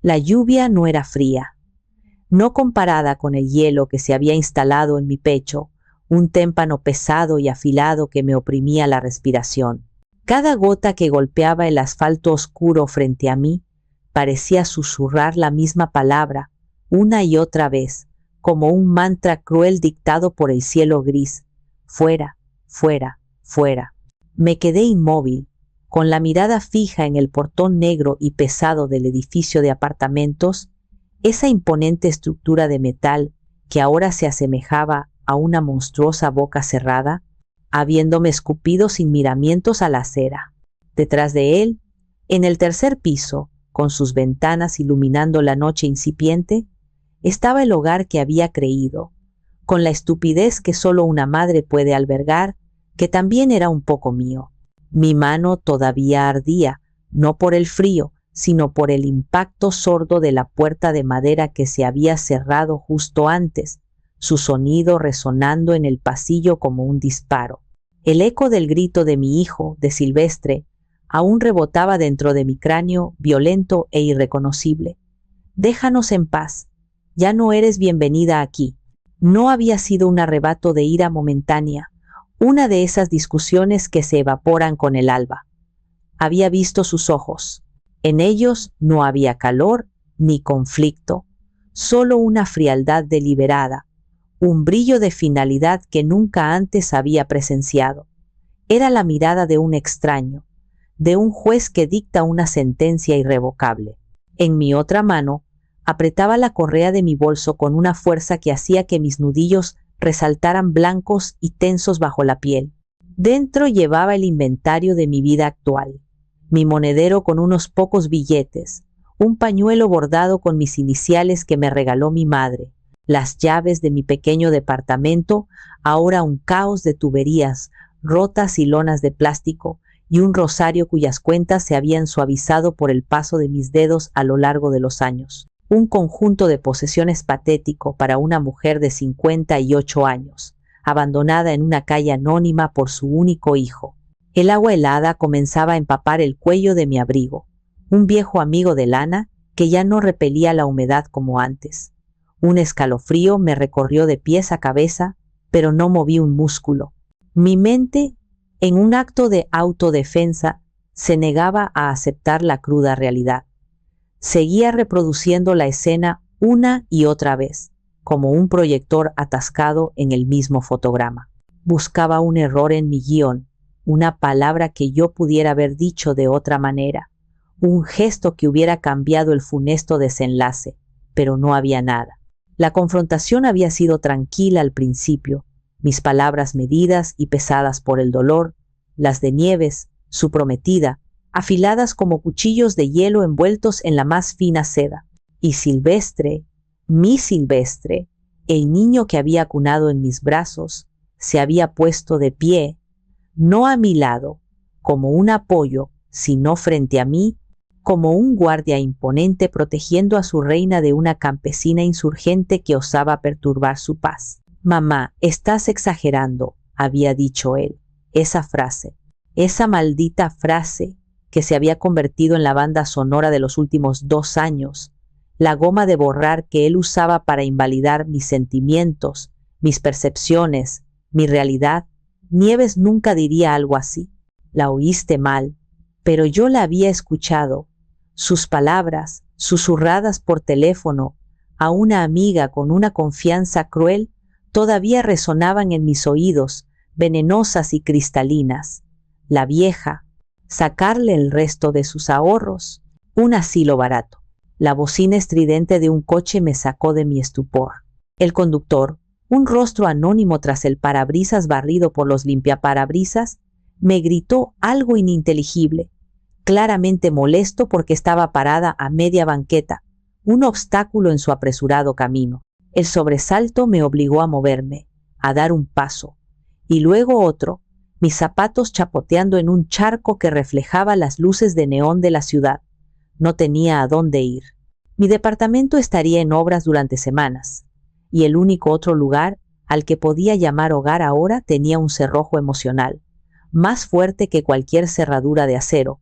La lluvia no era fría, no comparada con el hielo que se había instalado en mi pecho, un témpano pesado y afilado que me oprimía la respiración. Cada gota que golpeaba el asfalto oscuro frente a mí parecía susurrar la misma palabra, una y otra vez, como un mantra cruel dictado por el cielo gris: fuera, fuera, fuera. Me quedé inmóvil, con la mirada fija en el portón negro y pesado del edificio de apartamentos, esa imponente estructura de metal que ahora se asemejaba a una monstruosa boca cerrada, habiéndome escupido sin miramientos a la acera. Detrás de él, en el tercer piso, con sus ventanas iluminando la noche incipiente, estaba el hogar que había creído, con la estupidez que solo una madre puede albergar, que también era un poco mío. Mi mano todavía ardía, no por el frío, sino por el impacto sordo de la puerta de madera que se había cerrado justo antes, su sonido resonando en el pasillo como un disparo. El eco del grito de mi hijo, de Silvestre, aún rebotaba dentro de mi cráneo, violento e irreconocible. «Déjanos en paz, ya no eres bienvenida aquí». No había sido un arrebato de ira momentánea, una de esas discusiones que se evaporan con el alba. Había visto sus ojos. En ellos no había calor ni conflicto, solo una frialdad deliberada, un brillo de finalidad que nunca antes había presenciado. Era la mirada de un extraño, de un juez que dicta una sentencia irrevocable. En mi otra mano, apretaba la correa de mi bolso con una fuerza que hacía que mis nudillos resaltaran blancos y tensos bajo la piel. Dentro llevaba el inventario de mi vida actual, mi monedero con unos pocos billetes, un pañuelo bordado con mis iniciales que me regaló mi madre, las llaves de mi pequeño departamento, ahora un caos de tuberías, rotas y lonas de plástico, y un rosario cuyas cuentas se habían suavizado por el paso de mis dedos a lo largo de los años. Un conjunto de posesiones patético para una mujer de 58 años, abandonada en una calle anónima por su único hijo. El agua helada comenzaba a empapar el cuello de mi abrigo, un viejo amigo de lana que ya no repelía la humedad como antes. Un escalofrío me recorrió de pies a cabeza, pero no moví un músculo. Mi mente, en un acto de autodefensa, se negaba a aceptar la cruda realidad. Seguía reproduciendo la escena una y otra vez, como un proyector atascado en el mismo fotograma. Buscaba un error en mi guión, una palabra que yo pudiera haber dicho de otra manera, un gesto que hubiera cambiado el funesto desenlace, pero no había nada. La confrontación había sido tranquila al principio, mis palabras medidas y pesadas por el dolor, las de Nieves, su prometida, afiladas como cuchillos de hielo envueltos en la más fina seda. Y Silvestre, mi Silvestre, el niño que había cunado en mis brazos, se había puesto de pie, no a mi lado, como un apoyo, sino frente a mí, como un guardia imponente protegiendo a su reina de una campesina insurgente que osaba perturbar su paz. «Mamá, estás exagerando», había dicho él. Esa frase, esa maldita frase que se había convertido en la banda sonora de los últimos 2 años, la goma de borrar que él usaba para invalidar mis sentimientos, mis percepciones, mi realidad. Nieves nunca diría algo así. La oíste mal, pero yo la había escuchado. Sus palabras, susurradas por teléfono a una amiga con una confianza cruel, todavía resonaban en mis oídos, venenosas y cristalinas. La vieja, sacarle el resto de sus ahorros, un asilo barato. La bocina estridente de un coche me sacó de mi estupor. El conductor, un rostro anónimo tras el parabrisas barrido por los limpiaparabrisas, me gritó algo ininteligible, claramente molesto porque estaba parada a media banqueta, un obstáculo en su apresurado camino. El sobresalto me obligó a moverme, a dar un paso, y luego otro, mis zapatos chapoteando en un charco que reflejaba las luces de neón de la ciudad. No tenía a dónde ir. Mi departamento estaría en obras durante semanas, y el único otro lugar al que podía llamar hogar ahora tenía un cerrojo emocional, más fuerte que cualquier cerradura de acero,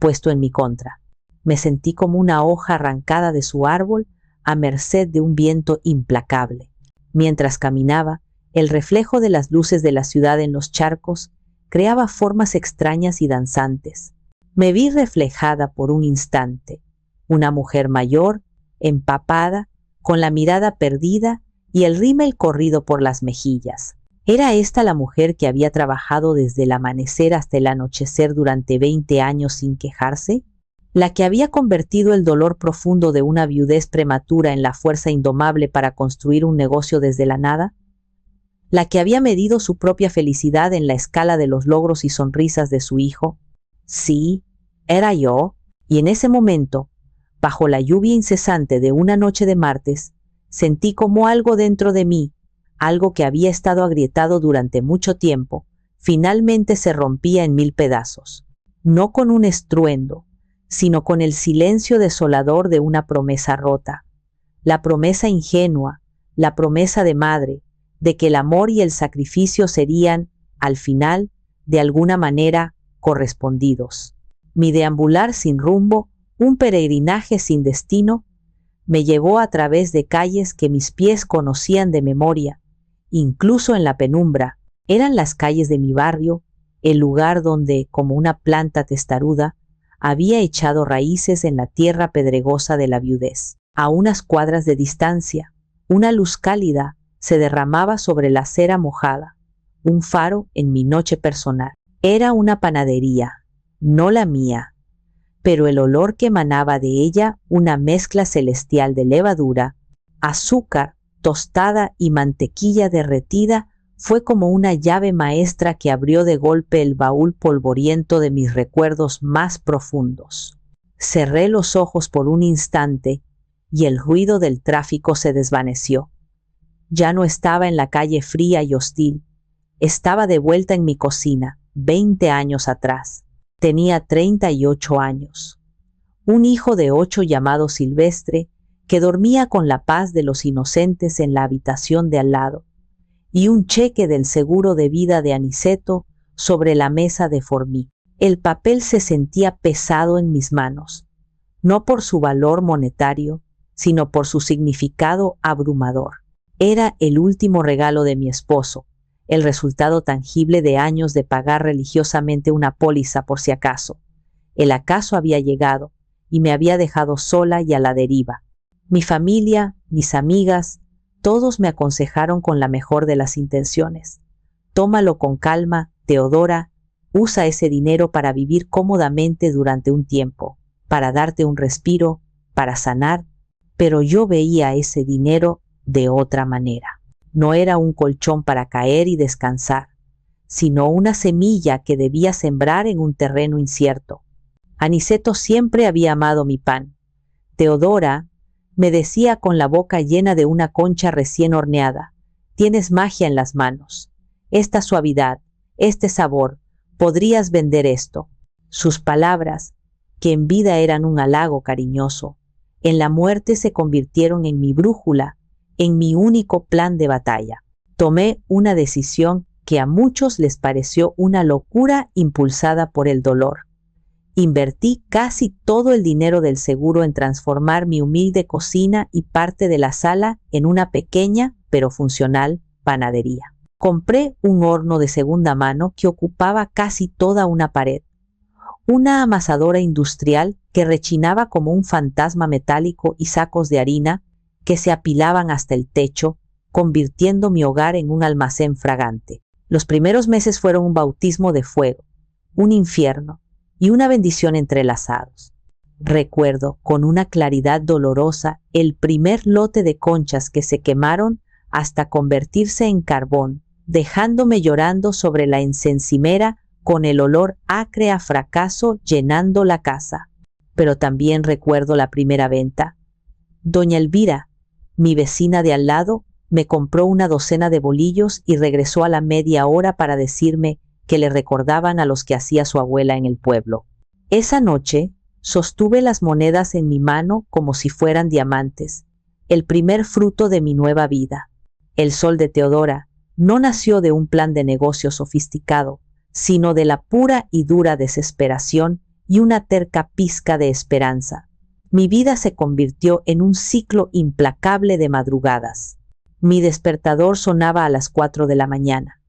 puesto en mi contra. Me sentí como una hoja arrancada de su árbol a merced de un viento implacable. Mientras caminaba, el reflejo de las luces de la ciudad en los charcos creaba formas extrañas y danzantes. Me vi reflejada por un instante, una mujer mayor, empapada, con la mirada perdida y el rímel corrido por las mejillas. ¿Era esta la mujer que había trabajado desde el amanecer hasta el anochecer durante 20 años sin quejarse? ¿La que había convertido el dolor profundo de una viudez prematura en la fuerza indomable para construir un negocio desde la nada? ¿La que había medido su propia felicidad en la escala de los logros y sonrisas de su hijo? Sí, era yo, y en ese momento, bajo la lluvia incesante de una noche de martes, sentí como algo dentro de mí, algo que había estado agrietado durante mucho tiempo, finalmente se rompía en mil pedazos, no con un estruendo, sino con el silencio desolador de una promesa rota, la promesa ingenua, la promesa de madre, de que el amor y el sacrificio serían, al final, de alguna manera, correspondidos. Mi deambular sin rumbo, un peregrinaje sin destino, me llevó a través de calles que mis pies conocían de memoria, incluso en la penumbra. Eran las calles de mi barrio, el lugar donde, como una planta testaruda, había echado raíces en la tierra pedregosa de la viudez. A unas cuadras de distancia, una luz cálida se derramaba sobre la acera mojada, un faro en mi noche personal. Era una panadería, no la mía, pero el olor que emanaba de ella, una mezcla celestial de levadura, azúcar, tostada y mantequilla derretida, fue como una llave maestra que abrió de golpe el baúl polvoriento de mis recuerdos más profundos. Cerré los ojos por un instante y el ruido del tráfico se desvaneció. Ya no estaba en la calle fría y hostil, estaba de vuelta en mi cocina, 20 años atrás. Tenía 38 años. Un hijo de 8 llamado Silvestre, que dormía con la paz de los inocentes en la habitación de al lado, y un cheque del seguro de vida de Aniceto sobre la mesa de Formica. El papel se sentía pesado en mis manos, no por su valor monetario, sino por su significado abrumador. Era el último regalo de mi esposo, el resultado tangible de años de pagar religiosamente una póliza por si acaso. El acaso había llegado y me había dejado sola y a la deriva. Mi familia, mis amigas, todos me aconsejaron con la mejor de las intenciones. Tómalo con calma, Teodora, usa ese dinero para vivir cómodamente durante un tiempo, para darte un respiro, para sanar, pero yo veía ese dinero de otra manera. No era un colchón para caer y descansar, sino una semilla que debía sembrar en un terreno incierto. Aniceto siempre había amado mi pan. Teodora, me decía con la boca llena de una concha recién horneada, tienes magia en las manos. Esta suavidad, este sabor, podrías vender esto. Sus palabras, que en vida eran un halago cariñoso, en la muerte se convirtieron en mi brújula, en mi único plan de batalla. Tomé una decisión que a muchos les pareció una locura impulsada por el dolor. Invertí casi todo el dinero del seguro en transformar mi humilde cocina y parte de la sala en una pequeña, pero funcional, panadería. Compré un horno de segunda mano que ocupaba casi toda una pared, una amasadora industrial que rechinaba como un fantasma metálico y sacos de harina que se apilaban hasta el techo, convirtiendo mi hogar en un almacén fragante. Los primeros meses fueron un bautismo de fuego, un infierno y una bendición entrelazados. Recuerdo con una claridad dolorosa el primer lote de conchas que se quemaron hasta convertirse en carbón, dejándome llorando sobre la encimera con el olor acre a fracaso llenando la casa. Pero también recuerdo la primera venta. Doña Elvira, mi vecina de al lado, me compró una docena de bolillos y regresó a la media hora para decirme que le recordaban a los que hacía su abuela en el pueblo. Esa noche sostuve las monedas en mi mano como si fueran diamantes, el primer fruto de mi nueva vida. El sol de Teodora no nació de un plan de negocio sofisticado, sino de la pura y dura desesperación y una terca pizca de esperanza. Mi vida se convirtió en un ciclo implacable de madrugadas. Mi despertador sonaba a las 4 de la mañana.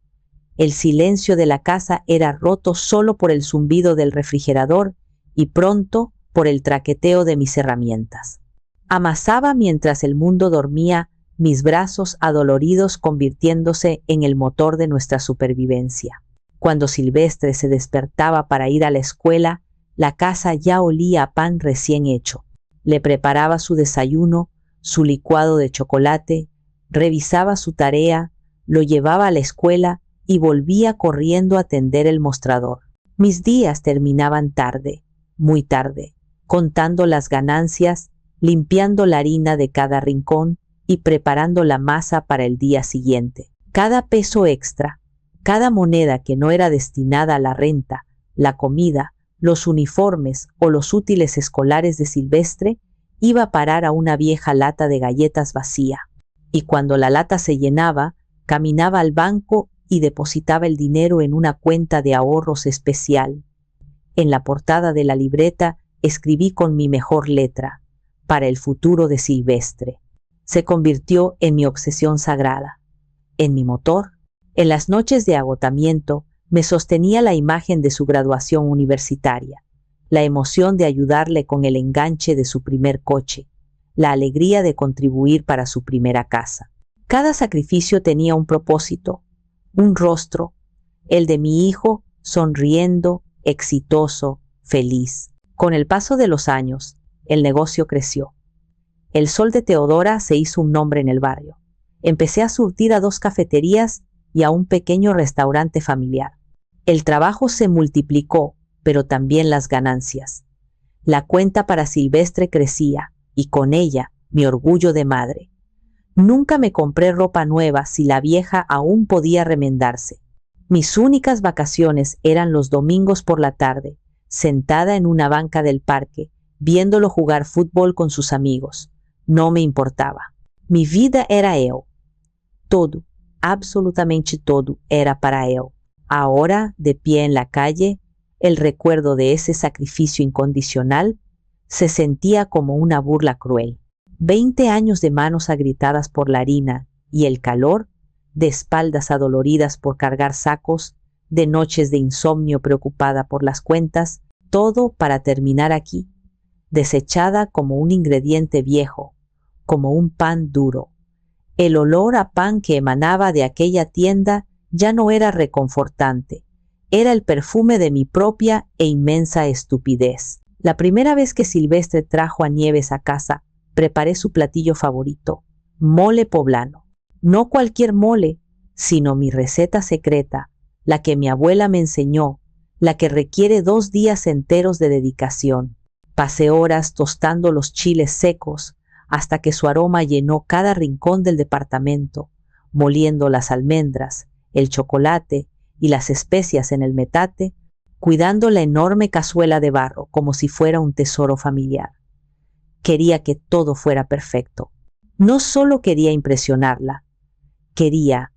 El silencio de la casa era roto solo por el zumbido del refrigerador y pronto por el traqueteo de mis herramientas. Amasaba mientras el mundo dormía, mis brazos adoloridos convirtiéndose en el motor de nuestra supervivencia. Cuando Silvestre se despertaba para ir a la escuela, la casa ya olía a pan recién hecho. Le preparaba su desayuno, su licuado de chocolate, revisaba su tarea, lo llevaba a la escuela y volvía corriendo a tender el mostrador. Mis días terminaban tarde, muy tarde, contando las ganancias, limpiando la harina de cada rincón y preparando la masa para el día siguiente. Cada peso extra, cada moneda que no era destinada a la renta, la comida, los uniformes o los útiles escolares de Silvestre, iba a parar a una vieja lata de galletas vacía. Y cuando la lata se llenaba, caminaba al banco y depositaba el dinero en una cuenta de ahorros especial. En la portada de la libreta escribí con mi mejor letra: para el futuro de Silvestre. Se convirtió en mi obsesión sagrada, en mi motor. En las noches de agotamiento me sostenía la imagen de su graduación universitaria, la emoción de ayudarle con el enganche de su primer coche, la alegría de contribuir para su primera casa. Cada sacrificio tenía un propósito, un rostro, el de mi hijo, sonriendo, exitoso, feliz. Con el paso de los años, el negocio creció. El Sol de Teodora se hizo un nombre en el barrio. Empecé a surtir a 2 cafeterías y a un pequeño restaurante familiar. El trabajo se multiplicó, pero también las ganancias. La cuenta para Silvestre crecía, y con ella mi orgullo de madre. Nunca me compré ropa nueva si la vieja aún podía remendarse. Mis únicas vacaciones eran los domingos por la tarde, sentada en una banca del parque, viéndolo jugar fútbol con sus amigos. No me importaba. Mi vida era él. Todo, absolutamente todo, era para él. Ahora, de pie en la calle, el recuerdo de ese sacrificio incondicional se sentía como una burla cruel. 20 años de manos agrietadas por la harina y el calor, de espaldas adoloridas por cargar sacos, de noches de insomnio preocupada por las cuentas, todo para terminar aquí, desechada como un ingrediente viejo, como un pan duro. El olor a pan que emanaba de aquella tienda ya no era reconfortante, era el perfume de mi propia e inmensa estupidez. La primera vez que Silvestre trajo a Nieves a casa, preparé su platillo favorito, mole poblano. No cualquier mole, sino mi receta secreta, la que mi abuela me enseñó, la que requiere 2 días enteros de dedicación. Pasé horas tostando los chiles secos hasta que su aroma llenó cada rincón del departamento, moliendo las almendras, el chocolate y las especias en el metate, cuidando la enorme cazuela de barro como si fuera un tesoro familiar. Quería que todo fuera perfecto. No solo quería impresionarla, quería,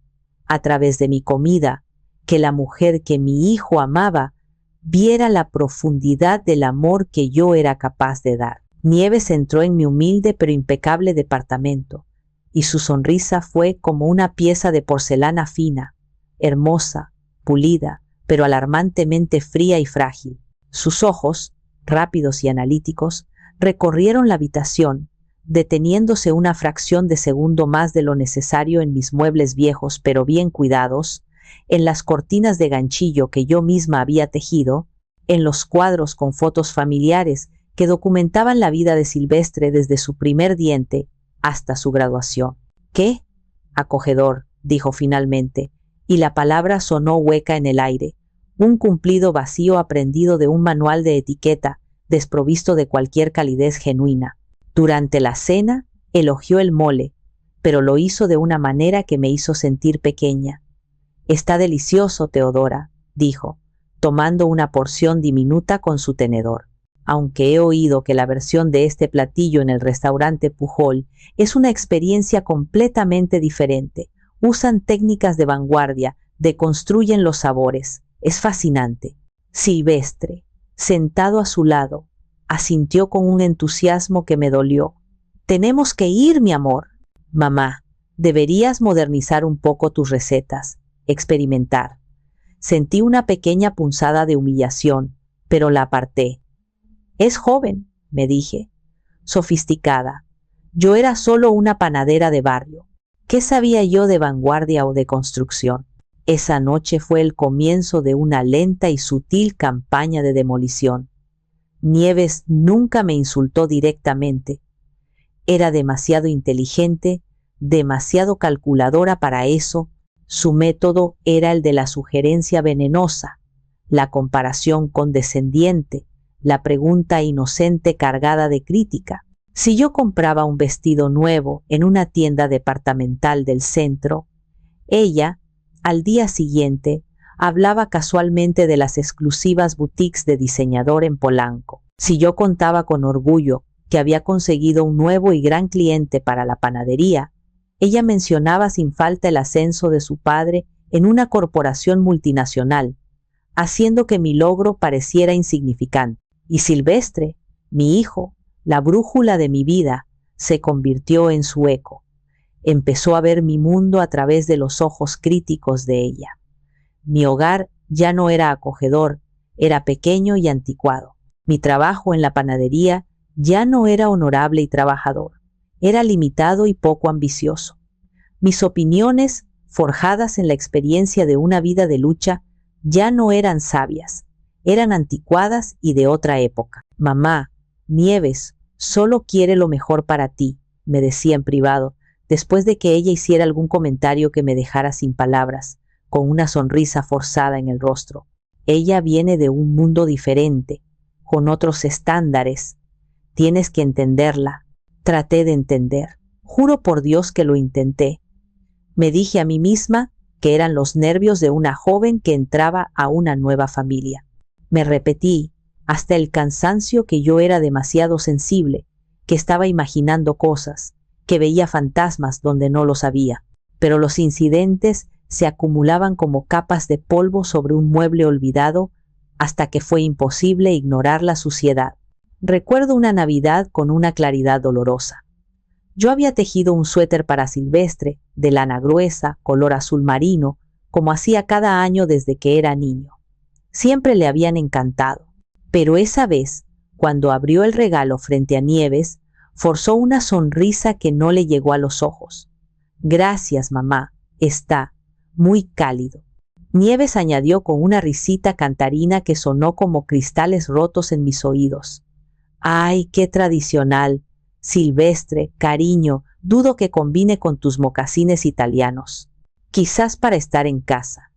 a través de mi comida, que la mujer que mi hijo amaba viera la profundidad del amor que yo era capaz de dar. Nieves entró en mi humilde pero impecable departamento, y su sonrisa fue como una pieza de porcelana fina, hermosa, pulida, pero alarmantemente fría y frágil. Sus ojos, rápidos y analíticos, recorrieron la habitación, deteniéndose una fracción de segundo más de lo necesario en mis muebles viejos pero bien cuidados, en las cortinas de ganchillo que yo misma había tejido, en los cuadros con fotos familiares que documentaban la vida de Silvestre desde su primer diente hasta su graduación. «¿Qué? Acogedor», dijo finalmente, y la palabra sonó hueca en el aire, un cumplido vacío aprendido de un manual de etiqueta, desprovisto de cualquier calidez genuina. Durante la cena, elogió el mole, pero lo hizo de una manera que me hizo sentir pequeña. «Está delicioso, Teodora», dijo, tomando una porción diminuta con su tenedor. Aunque he oído que la versión de este platillo en el restaurante Pujol es una experiencia completamente diferente. Usan técnicas de vanguardia, deconstruyen los sabores. Es fascinante. Silvestre, Sentado a su lado, asintió con un entusiasmo que me dolió. Tenemos que ir, mi amor. Mamá, deberías modernizar un poco tus recetas, experimentar. Sentí una pequeña punzada de humillación, pero la aparté. Es joven, me dije, sofisticada. Yo era solo una panadera de barrio. ¿Qué sabía yo de vanguardia o de construcción? Esa noche fue el comienzo de una lenta y sutil campaña de demolición. Nieves nunca me insultó directamente. Era demasiado inteligente, demasiado calculadora para eso. Su método era el de la sugerencia venenosa, la comparación condescendiente, la pregunta inocente cargada de crítica. Si yo compraba un vestido nuevo en una tienda departamental del centro, ella, al día siguiente, hablaba casualmente de las exclusivas boutiques de diseñador en Polanco. Si yo contaba con orgullo que había conseguido un nuevo y gran cliente para la panadería, ella mencionaba sin falta el ascenso de su padre en una corporación multinacional, haciendo que mi logro pareciera insignificante. Y Silvestre, mi hijo, la brújula de mi vida, se convirtió en su eco. Empezó a ver mi mundo a través de los ojos críticos de ella. Mi hogar ya no era acogedor, era pequeño y anticuado. Mi trabajo en la panadería ya no era honorable y trabajador, era limitado y poco ambicioso. Mis opiniones, forjadas en la experiencia de una vida de lucha, ya no eran sabias, eran anticuadas y de otra época. Mamá, Nieves solo quiere lo mejor para ti, me decía en privado, después de que ella hiciera algún comentario que me dejara sin palabras, con una sonrisa forzada en el rostro. Ella viene de un mundo diferente, con otros estándares. Tienes que entenderla. Traté de entender. Juro por Dios que lo intenté. Me dije a mí misma que eran los nervios de una joven que entraba a una nueva familia. Me repetí hasta el cansancio que yo era demasiado sensible, que estaba imaginando cosas, que veía fantasmas donde no los había. Pero los incidentes se acumulaban como capas de polvo sobre un mueble olvidado hasta que fue imposible ignorar la suciedad. Recuerdo una Navidad con una claridad dolorosa. Yo había tejido un suéter para Silvestre, de lana gruesa, color azul marino, como hacía cada año desde que era niño. Siempre le habían encantado. Pero esa vez, cuando abrió el regalo frente a Nieves, forzó una sonrisa que no le llegó a los ojos. Gracias, mamá, está muy cálido. Nieves añadió con una risita cantarina que sonó como cristales rotos en mis oídos. ¡Ay, qué tradicional! Silvestre, cariño, dudo que combine con tus mocasines italianos. Quizás para estar en casa.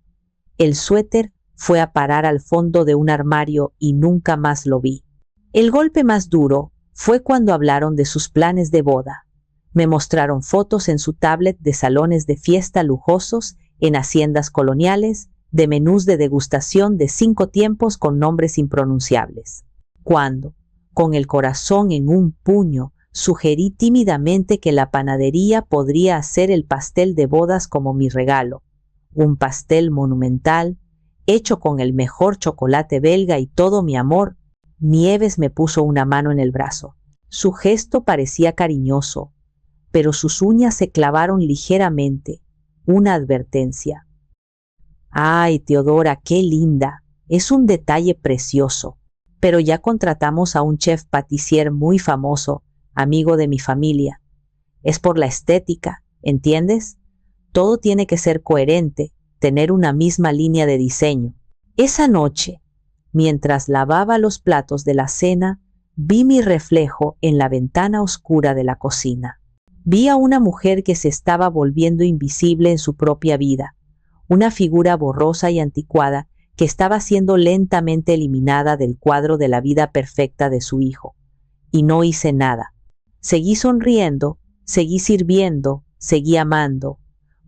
El suéter fue a parar al fondo de un armario y nunca más lo vi. El golpe más duro fue cuando hablaron de sus planes de boda. Me mostraron fotos en su tablet de salones de fiesta lujosos en haciendas coloniales, de menús de degustación de 5 tiempos con nombres impronunciables. Cuando, con el corazón en un puño, sugerí tímidamente que la panadería podría hacer el pastel de bodas como mi regalo, un pastel monumental, hecho con el mejor chocolate belga y todo mi amor. Nieves me puso una mano en el brazo. Su gesto parecía cariñoso, pero sus uñas se clavaron ligeramente, una advertencia. ¡Ay, Teodora, qué linda! Es un detalle precioso, pero ya contratamos a un chef patissier muy famoso, amigo de mi familia. Es por la estética, ¿entiendes? Todo tiene que ser coherente, tener una misma línea de diseño. Esa noche, mientras lavaba los platos de la cena, vi mi reflejo en la ventana oscura de la cocina. Vi a una mujer que se estaba volviendo invisible en su propia vida, una figura borrosa y anticuada que estaba siendo lentamente eliminada del cuadro de la vida perfecta de su hijo. Y no hice nada. Seguí sonriendo, seguí sirviendo, seguí amando,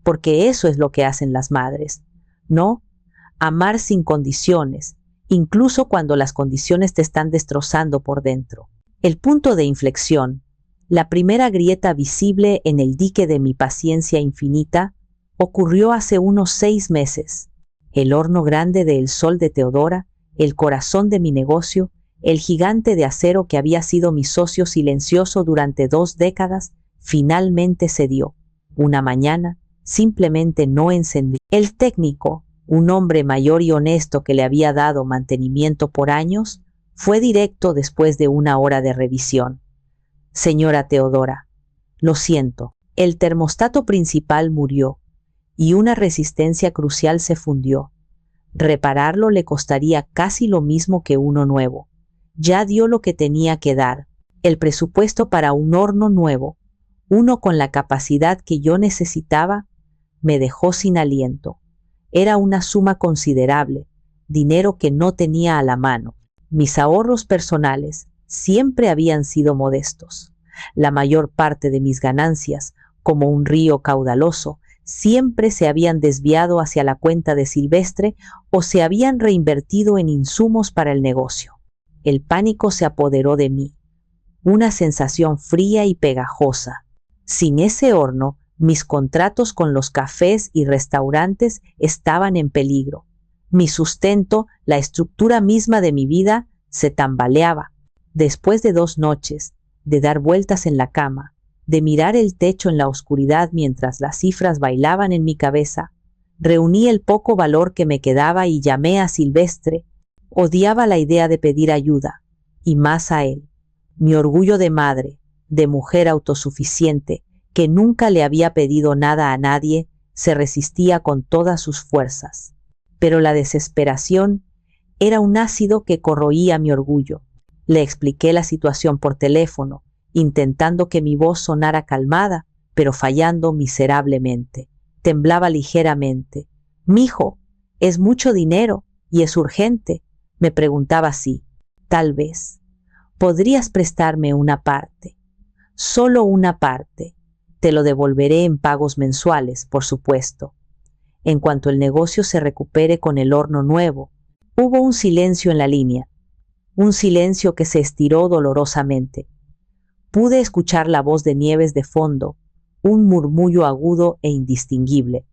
porque eso es lo que hacen las madres, ¿no? Amar sin condiciones, incluso cuando las condiciones te están destrozando por dentro. El punto de inflexión, la primera grieta visible en el dique de mi paciencia infinita, ocurrió hace unos 6 meses. El horno grande de El Sol de Teodora El corazón de mi negocio, el gigante de acero que había sido mi socio silencioso durante 2 décadas, finalmente cedió. Una mañana, simplemente no encendió. El técnico, un hombre mayor y honesto que le había dado mantenimiento por años, fue directo después de 1 hora de revisión. Señora Teodora, lo siento, el termostato principal murió y una resistencia crucial se fundió. Repararlo le costaría casi lo mismo que uno nuevo. Ya dio lo que tenía que dar, el presupuesto para un horno nuevo, uno con la capacidad que yo necesitaba, me dejó sin aliento. Era una suma considerable, dinero que no tenía a la mano. Mis ahorros personales siempre habían sido modestos. La mayor parte de mis ganancias, como un río caudaloso, siempre se habían desviado hacia la cuenta de Silvestre o se habían reinvertido en insumos para el negocio. El pánico se apoderó de mí, una sensación fría y pegajosa. Sin ese horno, mis contratos con los cafés y restaurantes estaban en peligro. Mi sustento, la estructura misma de mi vida, se tambaleaba. Después de 2 noches, de dar vueltas en la cama, de mirar el techo en la oscuridad mientras las cifras bailaban en mi cabeza, reuní el poco valor que me quedaba y llamé a Silvestre. Odiaba la idea de pedir ayuda, y más a él. Mi orgullo de madre, de mujer autosuficiente, que nunca le había pedido nada a nadie, se resistía con todas sus fuerzas. Pero la desesperación era un ácido que corroía mi orgullo. Le expliqué la situación por teléfono, intentando que mi voz sonara calmada, pero fallando miserablemente. Temblaba ligeramente. «Mijo, es mucho dinero y es urgente», me preguntaba así. «Tal vez. ¿Podrías prestarme una parte? Solo una parte. Te lo devolveré en pagos mensuales, por supuesto. En cuanto el negocio se recupere con el horno nuevo». Hubo un silencio en la línea, un silencio que se estiró dolorosamente. Pude escuchar la voz de Nieves de fondo, un murmullo agudo e indistinguible.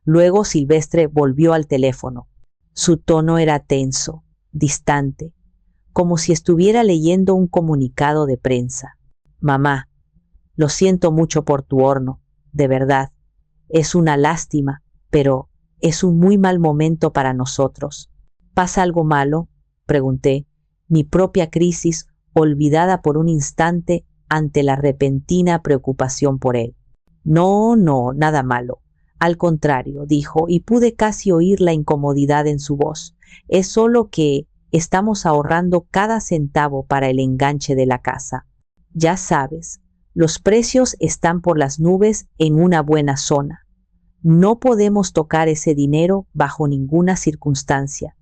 Luego Silvestre volvió al teléfono. Su tono era tenso, distante, como si estuviera leyendo un comunicado de prensa. «Mamá, lo siento mucho por tu horno, de verdad. Es una lástima, pero es un muy mal momento para nosotros». «¿Pasa algo malo?», pregunté, mi propia crisis olvidada por un instante ante la repentina preocupación por él. «No, nada malo. Al contrario», dijo, y pude casi oír la incomodidad en su voz. «Es solo que estamos ahorrando cada centavo para el enganche de la casa. Ya sabes, los precios están por las nubes en una buena zona. No podemos tocar ese dinero bajo ninguna circunstancia.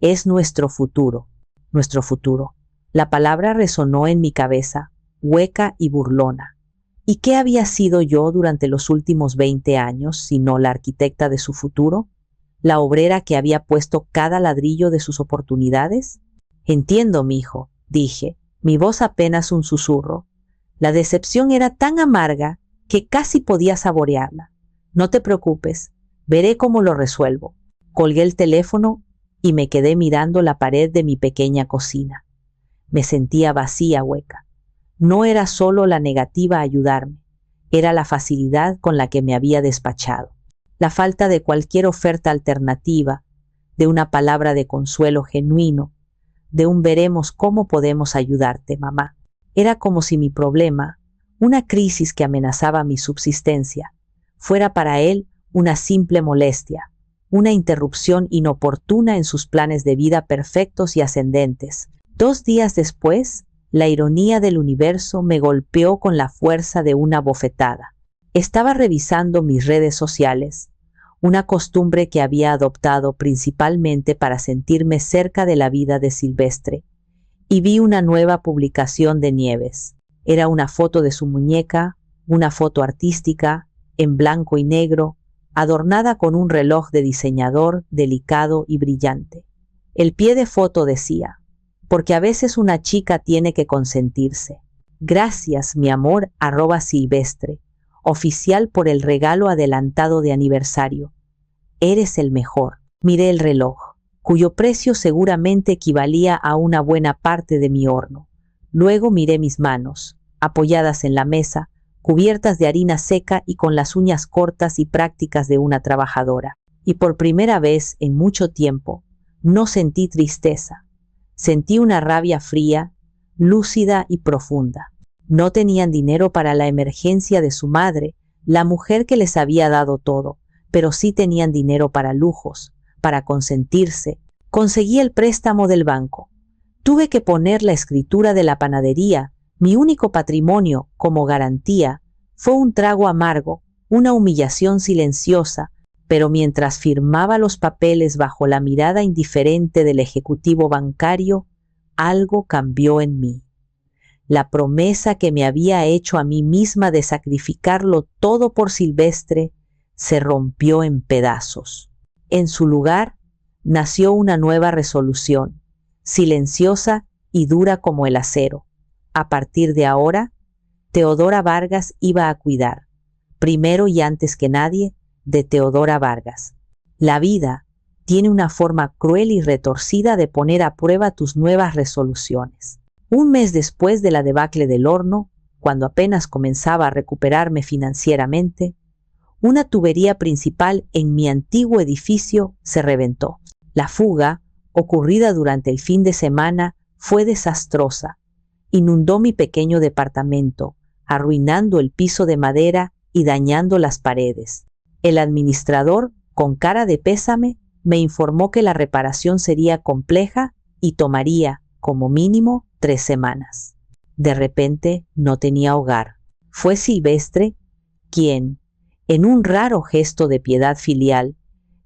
Es nuestro futuro». Nuestro futuro. La palabra resonó en mi cabeza, hueca y burlona. ¿Y qué había sido yo durante los últimos 20 años, sino la arquitecta de su futuro? ¿La obrera que había puesto cada ladrillo de sus oportunidades? «Entiendo, mijo», dije, mi voz apenas un susurro. La decepción era tan amarga que casi podía saborearla. «No te preocupes, veré cómo lo resuelvo». Colgué el teléfono y me quedé mirando la pared de mi pequeña cocina. Me sentía vacía, hueca. No era solo la negativa a ayudarme, era la facilidad con la que me había despachado, la falta de cualquier oferta alternativa, de una palabra de consuelo genuino, de un «veremos cómo podemos ayudarte, mamá». Era como si mi problema, una crisis que amenazaba mi subsistencia, fuera para él una simple molestia, una interrupción inoportuna en sus planes de vida perfectos y ascendentes. 2 días después, la ironía del universo me golpeó con la fuerza de una bofetada. Estaba revisando mis redes sociales, una costumbre que había adoptado principalmente para sentirme cerca de la vida de Silvestre, y vi una nueva publicación de Nieves. Era una foto de su muñeca, una foto artística, en blanco y negro, adornada con un reloj de diseñador delicado y brillante. El pie de foto decía: «Porque a veces una chica tiene que consentirse. Gracias, mi amor, @Silvestre, oficial por el regalo adelantado de aniversario. Eres el mejor». Miré el reloj. cuyo precio seguramente equivalía a una buena parte de mi horno. Luego miré mis manos, apoyadas en la mesa, cubiertas de harina seca y con las uñas cortas y prácticas de una trabajadora. Y por primera vez en mucho tiempo, no sentí tristeza. Sentí una rabia fría, lúcida y profunda. No tenían dinero para la emergencia de su madre, la mujer que les había dado todo, pero sí tenían dinero para lujos, para consentirse. Conseguí el préstamo del banco. Tuve que poner la escritura de la panadería, mi único patrimonio, como garantía. Fue un trago amargo, una humillación silenciosa, pero mientras firmaba los papeles bajo la mirada indiferente del ejecutivo bancario, algo cambió en mí. La promesa que me había hecho a mí misma de sacrificarlo todo por Silvestre se rompió en pedazos. En su lugar, nació una nueva resolución, silenciosa y dura como el acero. A partir de ahora, Teodora Vargas iba a cuidar, primero y antes que nadie, de Teodora Vargas. La vida tiene una forma cruel y retorcida de poner a prueba tus nuevas resoluciones. Un mes después de la debacle del horno, cuando apenas comenzaba a recuperarme financieramente, una tubería principal en mi antiguo edificio se reventó. La fuga, ocurrida durante el fin de semana, fue desastrosa. Inundó mi pequeño departamento, arruinando el piso de madera y dañando las paredes. El administrador, con cara de pésame, me informó que la reparación sería compleja y tomaría, como mínimo, 3 semanas. De repente no tenía hogar. Fue Silvestre quien, en un raro gesto de piedad filial,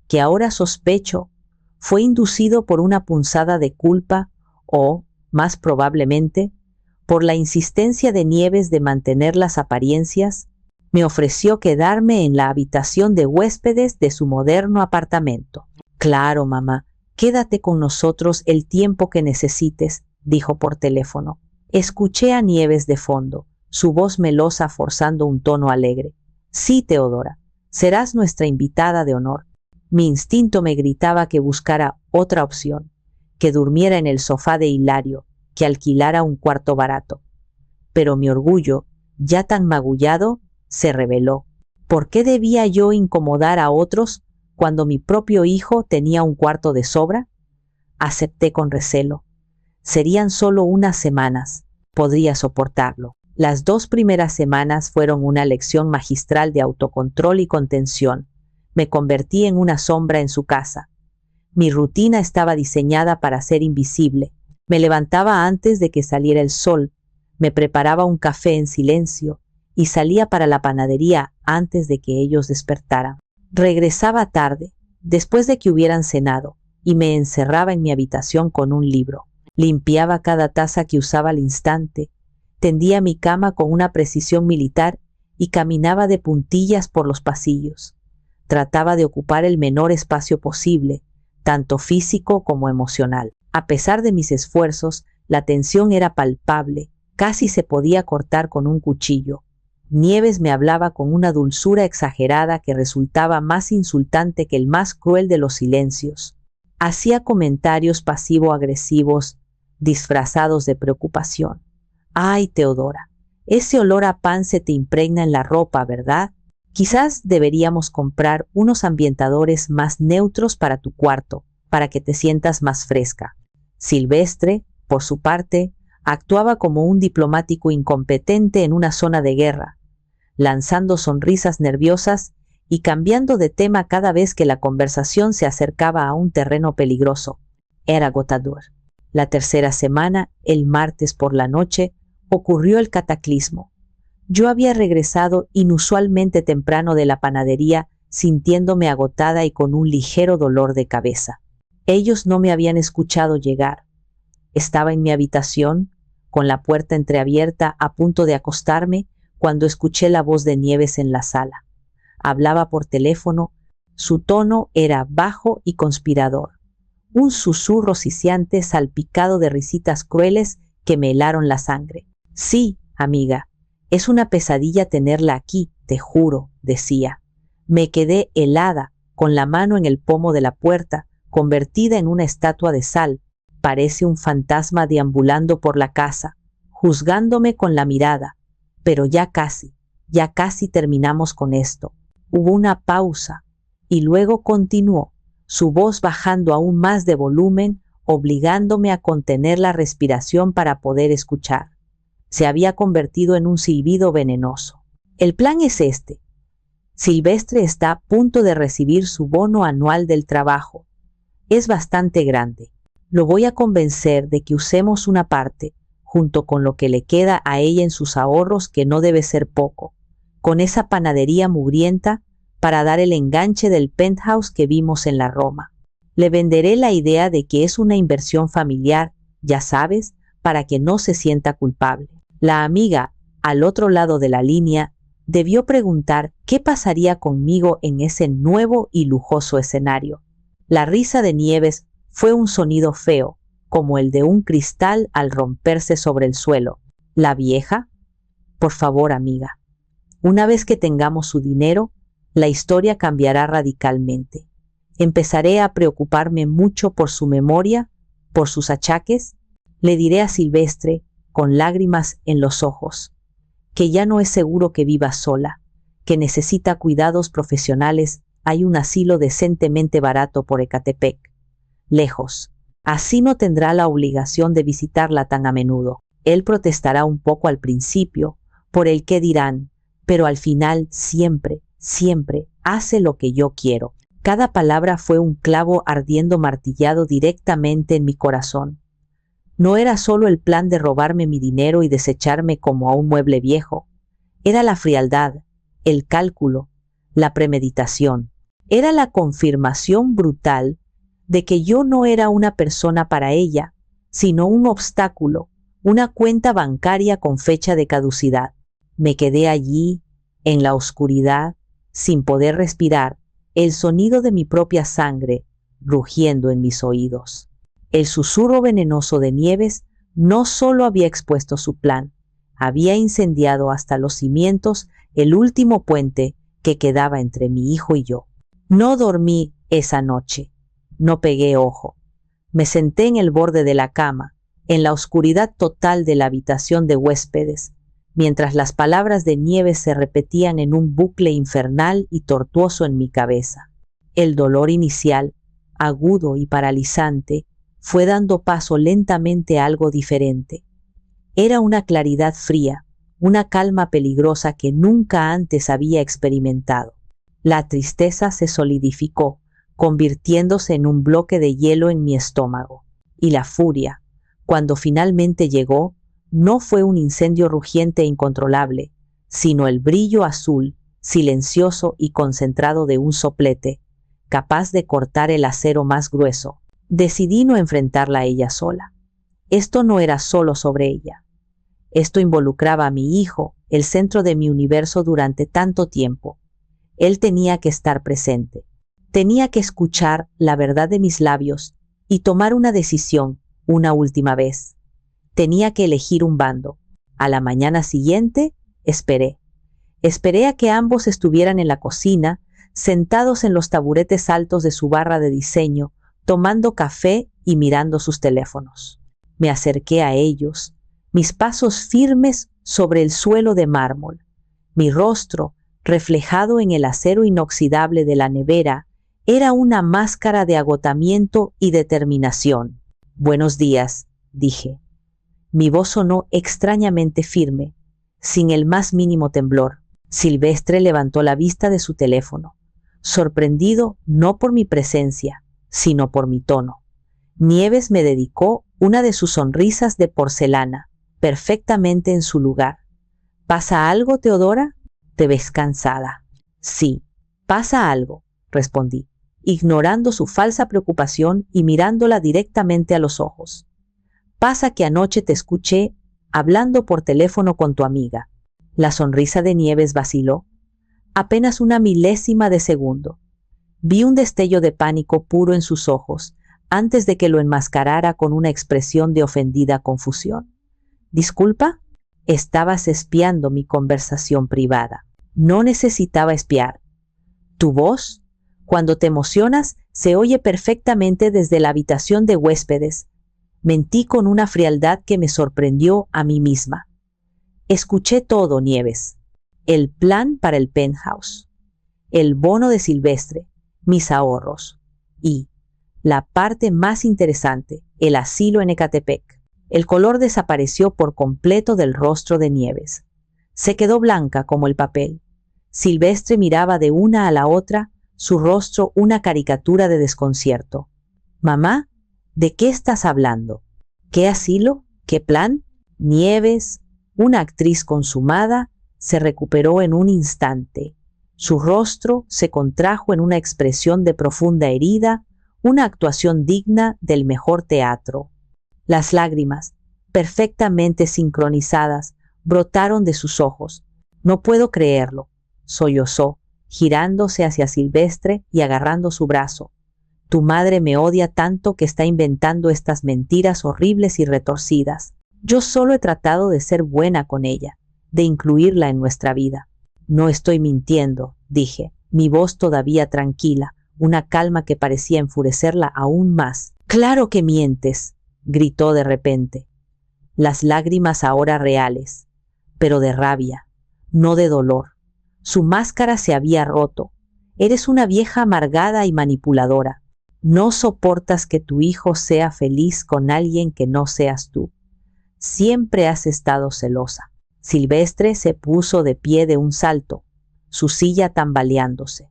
que ahora sospecho, fue inducido por una punzada de culpa o, más probablemente, por la insistencia de Nieves de mantener las apariencias, me ofreció quedarme en la habitación de huéspedes de su moderno apartamento. Claro, mamá, quédate con nosotros el tiempo que necesites, dijo por teléfono. Escuché a Nieves de fondo, su voz melosa forzando un tono alegre. Sí, Teodora, serás nuestra invitada de honor. Mi instinto me gritaba que buscara otra opción, que durmiera en el sofá de Hilario, que alquilara un cuarto barato. Pero mi orgullo, ya tan magullado, se rebeló. ¿Por qué debía yo incomodar a otros cuando mi propio hijo tenía un cuarto de sobra? Acepté con recelo. Serían solo unas semanas. Podría soportarlo. Las 2 primeras semanas fueron una lección magistral de autocontrol y contención. Me convertí en una sombra en su casa. Mi rutina estaba diseñada para ser invisible. Me levantaba antes de que saliera el sol, me preparaba un café en silencio y salía para la panadería antes de que ellos despertaran. Regresaba tarde, después de que hubieran cenado, y me encerraba en mi habitación con un libro. Limpiaba cada taza que usaba al instante, tendía mi cama con una precisión militar y caminaba de puntillas por los pasillos. Trataba de ocupar el menor espacio posible, tanto físico como emocional. A pesar de mis esfuerzos, la tensión era palpable, casi se podía cortar con un cuchillo. Nieves me hablaba con una dulzura exagerada que resultaba más insultante que el más cruel de los silencios. Hacía comentarios pasivo-agresivos, disfrazados de preocupación. «Ay, Teodora, ese olor a pan se te impregna en la ropa, ¿verdad? Quizás deberíamos comprar unos ambientadores más neutros para tu cuarto, para que te sientas más fresca». Silvestre, por su parte, actuaba como un diplomático incompetente en una zona de guerra, lanzando sonrisas nerviosas y cambiando de tema cada vez que la conversación se acercaba a un terreno peligroso. Era agotador. La tercera semana, el martes por la noche, ocurrió el cataclismo. Yo había regresado inusualmente temprano de la panadería, sintiéndome agotada y con un ligero dolor de cabeza. Ellos no me habían escuchado llegar. Estaba en mi habitación, con la puerta entreabierta, a punto de acostarme, cuando escuché la voz de Nieves en la sala. Hablaba por teléfono, su tono era bajo y conspirador. Un susurro siseante salpicado de risitas crueles que me helaron la sangre. «Sí, amiga, es una pesadilla tenerla aquí, te juro», decía. Me quedé helada, con la mano en el pomo de la puerta, convertida en una estatua de sal, parece un fantasma deambulando por la casa, juzgándome con la mirada. Pero ya casi terminamos con esto. Hubo una pausa y luego continuó, su voz bajando aún más de volumen, obligándome a contener la respiración para poder escuchar. Se había convertido en un silbido venenoso. El plan es este. Silvestre está a punto de recibir su bono anual del trabajo. Es bastante grande. Lo voy a convencer de que usemos una parte, junto con lo que le queda a ella en sus ahorros, que no debe ser poco, con esa panadería mugrienta, para dar el enganche del penthouse que vimos en la Roma. Le venderé la idea de que es una inversión familiar, ya sabes, para que no se sienta culpable. La amiga, al otro lado de la línea, debió preguntar qué pasaría conmigo en ese nuevo y lujoso escenario. La risa de Nieves fue un sonido feo, como el de un cristal al romperse sobre el suelo. ¿La vieja? Por favor, amiga. Una vez que tengamos su dinero, la historia cambiará radicalmente. Empezaré a preocuparme mucho por su memoria, por sus achaques. Le diré a Silvestre, con lágrimas en los ojos, que ya no es seguro que viva sola, que necesita cuidados profesionales. Hay un asilo decentemente barato por Ecatepec, lejos. Así no tendrá la obligación de visitarla tan a menudo. Él protestará un poco al principio, por el qué dirán, pero al final siempre hace lo que yo quiero. Cada palabra fue un clavo ardiendo martillado directamente en mi corazón. No era solo el plan de robarme mi dinero y desecharme como a un mueble viejo. Era la frialdad, el cálculo, la premeditación. Era la confirmación brutal de que yo no era una persona para ella, sino un obstáculo, una cuenta bancaria con fecha de caducidad. Me quedé allí, en la oscuridad, sin poder respirar, el sonido de mi propia sangre rugiendo en mis oídos. El susurro venenoso de Nieves no solo había expuesto su plan, había incendiado hasta los cimientos el último puente que quedaba entre mi hijo y yo. No dormí esa noche, no pegué ojo. Me senté en el borde de la cama, en la oscuridad total de la habitación de huéspedes, mientras las palabras de Nieves se repetían en un bucle infernal y tortuoso en mi cabeza. El dolor inicial, agudo y paralizante, fue dando paso lentamente a algo diferente. Era una claridad fría, una calma peligrosa que nunca antes había experimentado. La tristeza se solidificó, convirtiéndose en un bloque de hielo en mi estómago. Y la furia, cuando finalmente llegó, no fue un incendio rugiente e incontrolable, sino el brillo azul, silencioso y concentrado de un soplete, capaz de cortar el acero más grueso. Decidí no enfrentarla a ella sola. Esto no era solo sobre ella. Esto involucraba a mi hijo, el centro de mi universo durante tanto tiempo. Él tenía que estar presente. Tenía que escuchar la verdad de mis labios y tomar una decisión una última vez. Tenía que elegir un bando. A la mañana siguiente, esperé. Esperé a que ambos estuvieran en la cocina, sentados en los taburetes altos de su barra de diseño, tomando café y mirando sus teléfonos. Me acerqué a ellos, mis pasos firmes sobre el suelo de mármol, mi rostro, reflejado en el acero inoxidable de la nevera, era una máscara de agotamiento y determinación. «Buenos días», dije. Mi voz sonó extrañamente firme, sin el más mínimo temblor. Silvestre levantó la vista de su teléfono, sorprendido no por mi presencia, sino por mi tono. Nieves me dedicó una de sus sonrisas de porcelana, perfectamente en su lugar. «¿Pasa algo, Teodora? Te ves cansada». «Sí, pasa algo», respondí, ignorando su falsa preocupación y mirándola directamente a los ojos. «Pasa que anoche te escuché hablando por teléfono con tu amiga». La sonrisa de Nieves vaciló, apenas una milésima de segundo. Vi un destello de pánico puro en sus ojos, antes de que lo enmascarara con una expresión de ofendida confusión. «¿Disculpa? Estabas espiando mi conversación privada». «No necesitaba espiar. Tu voz, Cuando te emocionas, se oye perfectamente desde la habitación de huéspedes. Mentí con una frialdad que me sorprendió a mí misma. Escuché todo, Nieves. El plan para el penthouse, el bono de Silvestre, mis ahorros y, la parte más interesante, el asilo en Ecatepec. El color desapareció por completo del rostro de Nieves. Se quedó blanca como el papel. Silvestre miraba de una a la otra, su rostro una caricatura de desconcierto. «Mamá, ¿de qué estás hablando? ¿Qué asilo? ¿Qué plan?» Nieves, una actriz consumada, se recuperó en un instante. Su rostro se contrajo en una expresión de profunda herida, una actuación digna del mejor teatro. Las lágrimas, perfectamente sincronizadas, brotaron de sus ojos. «No puedo creerlo», sollozó, girándose hacia Silvestre y agarrando su brazo. «Tu madre me odia tanto que está inventando estas mentiras horribles y retorcidas. Yo solo he tratado de ser buena con ella, de incluirla en nuestra vida». «No estoy mintiendo», dije, mi voz todavía tranquila, una calma que parecía enfurecerla aún más. «Claro que mientes», gritó de repente. Las lágrimas ahora reales, pero de rabia, no de dolor. Su máscara se había roto. «Eres una vieja amargada y manipuladora. No soportas que tu hijo sea feliz con alguien que no seas tú. Siempre has estado celosa». Silvestre se puso de pie de un salto, su silla tambaleándose.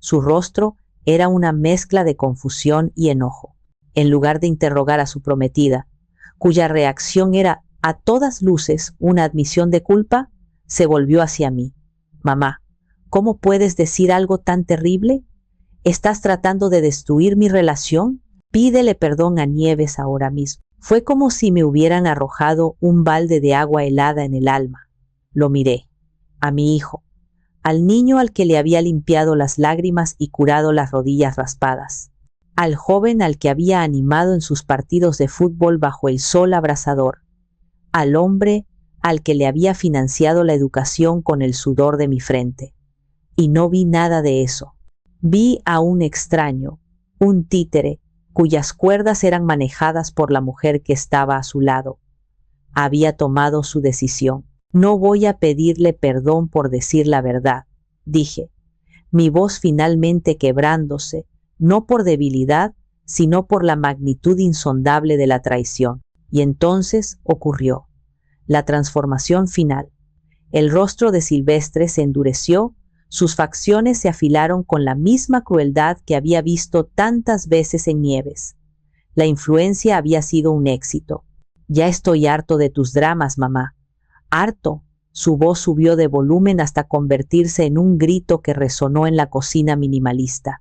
Su rostro era una mezcla de confusión y enojo. En lugar de interrogar a su prometida, cuya reacción era a todas luces una admisión de culpa, se volvió hacia mí. «Mamá, ¿cómo puedes decir algo tan terrible? ¿Estás tratando de destruir mi relación? Pídele perdón a Nieves ahora mismo». Fue como si me hubieran arrojado un balde de agua helada en el alma. Lo miré. A mi hijo, al niño al que le había limpiado las lágrimas y curado las rodillas raspadas, al joven al que había animado en sus partidos de fútbol bajo el sol abrasador, al hombre al que le había financiado la educación con el sudor de mi frente. Y no vi nada de eso. Vi a un extraño, un títere, cuyas cuerdas eran manejadas por la mujer que estaba a su lado. Había tomado su decisión. «No voy a pedirle perdón por decir la verdad», dije, mi voz finalmente quebrándose, no por debilidad, sino por la magnitud insondable de la traición. Y entonces ocurrió la transformación final. El rostro de Silvestre se endureció, sus facciones se afilaron con la misma crueldad que había visto tantas veces en Nieves. La influencia había sido un éxito. «Ya estoy harto de tus dramas, mamá. Harto». Su voz subió de volumen hasta convertirse en un grito que resonó en la cocina minimalista.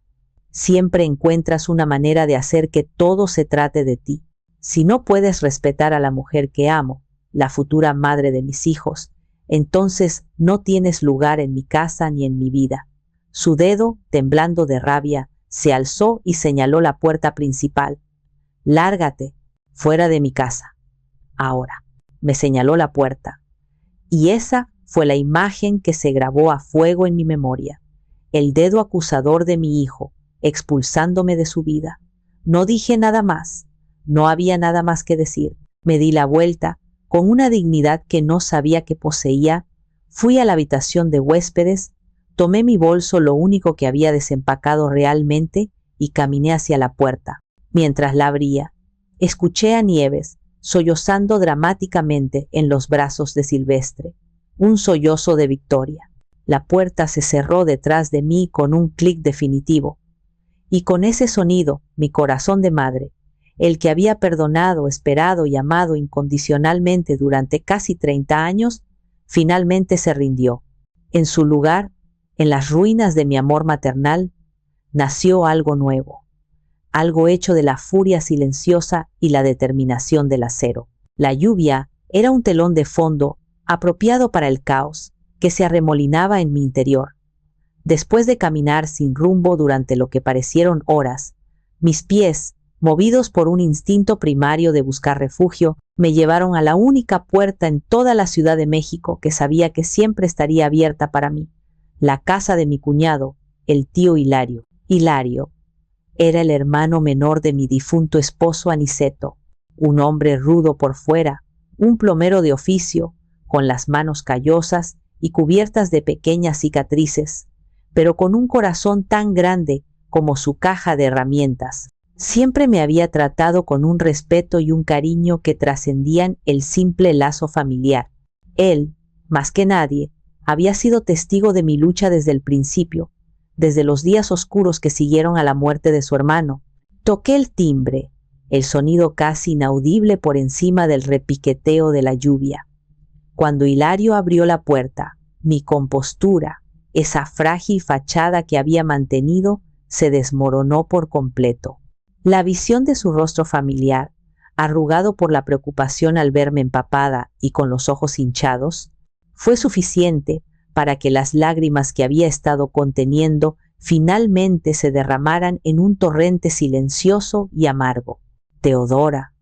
«Siempre encuentras una manera de hacer que todo se trate de ti. Si no puedes respetar a la mujer que amo, la futura madre de mis hijos, entonces no tienes lugar en mi casa ni en mi vida». Su dedo, temblando de rabia, se alzó y señaló la puerta principal. «Lárgate, fuera de mi casa. Ahora». Me señaló la puerta. Y esa fue la imagen que se grabó a fuego en mi memoria. El dedo acusador de mi hijo, expulsándome de su vida. No dije nada más. No había nada más que decir. Me di la vuelta, con una dignidad que no sabía que poseía, fui a la habitación de huéspedes, tomé mi bolso, lo único que había desempacado realmente, y caminé hacia la puerta. Mientras la abría, escuché a Nieves sollozando dramáticamente en los brazos de Silvestre, un sollozo de victoria. La puerta se cerró detrás de mí con un clic definitivo, y con ese sonido, mi corazón de madre, el que había perdonado, esperado y amado incondicionalmente durante casi 30 años, finalmente se rindió. En su lugar, en las ruinas de mi amor maternal, nació algo nuevo. Algo hecho de la furia silenciosa y la determinación del acero. La lluvia era un telón de fondo apropiado para el caos que se arremolinaba en mi interior. Después de caminar sin rumbo durante lo que parecieron horas, mis pies, movidos por un instinto primario de buscar refugio, me llevaron a la única puerta en toda la Ciudad de México que sabía que siempre estaría abierta para mí, la casa de mi cuñado, el tío Hilario. Hilario era el hermano menor de mi difunto esposo Aniceto, un hombre rudo por fuera, un plomero de oficio, con las manos callosas y cubiertas de pequeñas cicatrices, pero con un corazón tan grande como su caja de herramientas. Siempre me había tratado con un respeto y un cariño que trascendían el simple lazo familiar. Él, más que nadie, había sido testigo de mi lucha desde el principio, desde los días oscuros que siguieron a la muerte de su hermano. Toqué el timbre, el sonido casi inaudible por encima del repiqueteo de la lluvia. Cuando Hilario abrió la puerta, mi compostura, esa frágil fachada que había mantenido, se desmoronó por completo. La visión de su rostro familiar, arrugado por la preocupación al verme empapada y con los ojos hinchados, fue suficiente para que las lágrimas que había estado conteniendo finalmente se derramaran en un torrente silencioso y amargo. Teodora,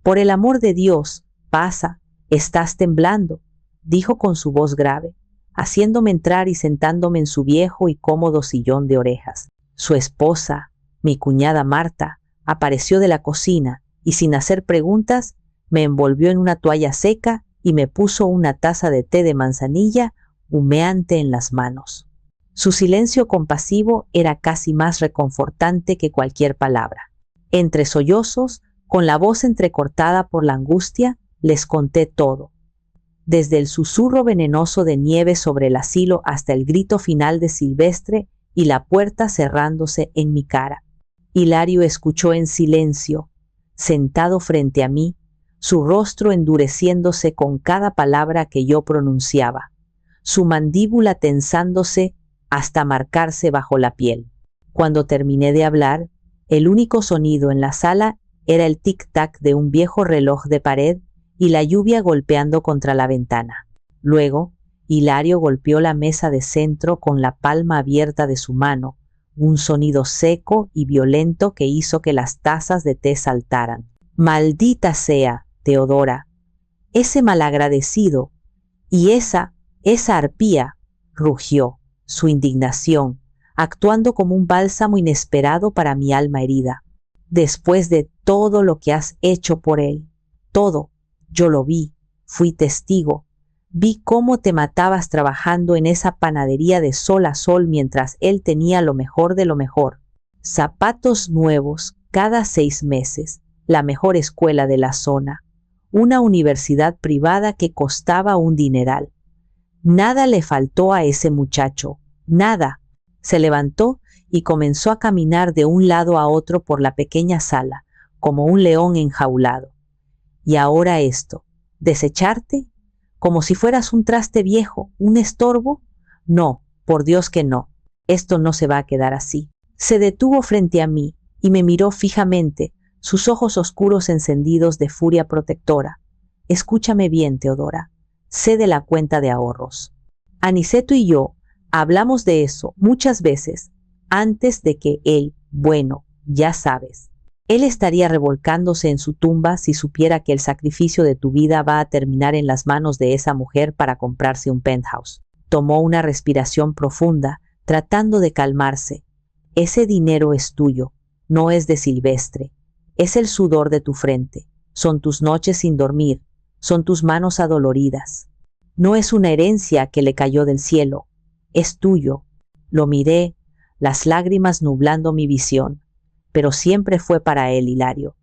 por el amor de Dios, pasa, estás temblando, dijo con su voz grave, haciéndome entrar y sentándome en su viejo y cómodo sillón de orejas. Su esposa, mi cuñada Marta, apareció de la cocina y sin hacer preguntas me envolvió en una toalla seca y me puso una taza de té de manzanilla humeante en las manos. Su silencio compasivo era casi más reconfortante que cualquier palabra. Entre sollozos, con la voz entrecortada por la angustia, les conté todo. Desde el susurro venenoso de nieve sobre el asilo hasta el grito final de Silvestre y la puerta cerrándose en mi cara. Hilario escuchó en silencio, sentado frente a mí, su rostro endureciéndose con cada palabra que yo pronunciaba, su mandíbula tensándose hasta marcarse bajo la piel. Cuando terminé de hablar, el único sonido en la sala era el tic-tac de un viejo reloj de pared y la lluvia golpeando contra la ventana. Luego, Hilario golpeó la mesa de centro con la palma abierta de su mano, un sonido seco y violento que hizo que las tazas de té saltaran. «Maldita sea, Teodora, ese malagradecido y esa arpía», rugió, su indignación, actuando como un bálsamo inesperado para mi alma herida. «Después de todo lo que has hecho por él, todo, yo lo vi, fui testigo, vi cómo te matabas trabajando en esa panadería de sol a sol mientras él tenía lo mejor de lo mejor. Zapatos nuevos cada 6 meses, la mejor escuela de la zona, una universidad privada que costaba un dineral. Nada le faltó a ese muchacho, nada». Se levantó y comenzó a caminar de un lado a otro por la pequeña sala, como un león enjaulado. «Y ahora esto, ¿desecharte? Como si fueras un traste viejo, un estorbo? No, por Dios que no. Esto no se va a quedar así». Se detuvo frente a mí y me miró fijamente, sus ojos oscuros encendidos de furia protectora. «Escúchame bien, Teodora. Sé de la cuenta de ahorros. Aniceto y yo hablamos de eso muchas veces antes de que él, bueno, ya sabes. Él estaría revolcándose en su tumba si supiera que el sacrificio de tu vida va a terminar en las manos de esa mujer para comprarse un penthouse». Tomó una respiración profunda, tratando de calmarse. «Ese dinero es tuyo, no es de Silvestre. Es el sudor de tu frente, son tus noches sin dormir, son tus manos adoloridas. No es una herencia que le cayó del cielo, es tuyo». Lo miré, las lágrimas nublando mi visión, pero siempre fue para él, Hilario.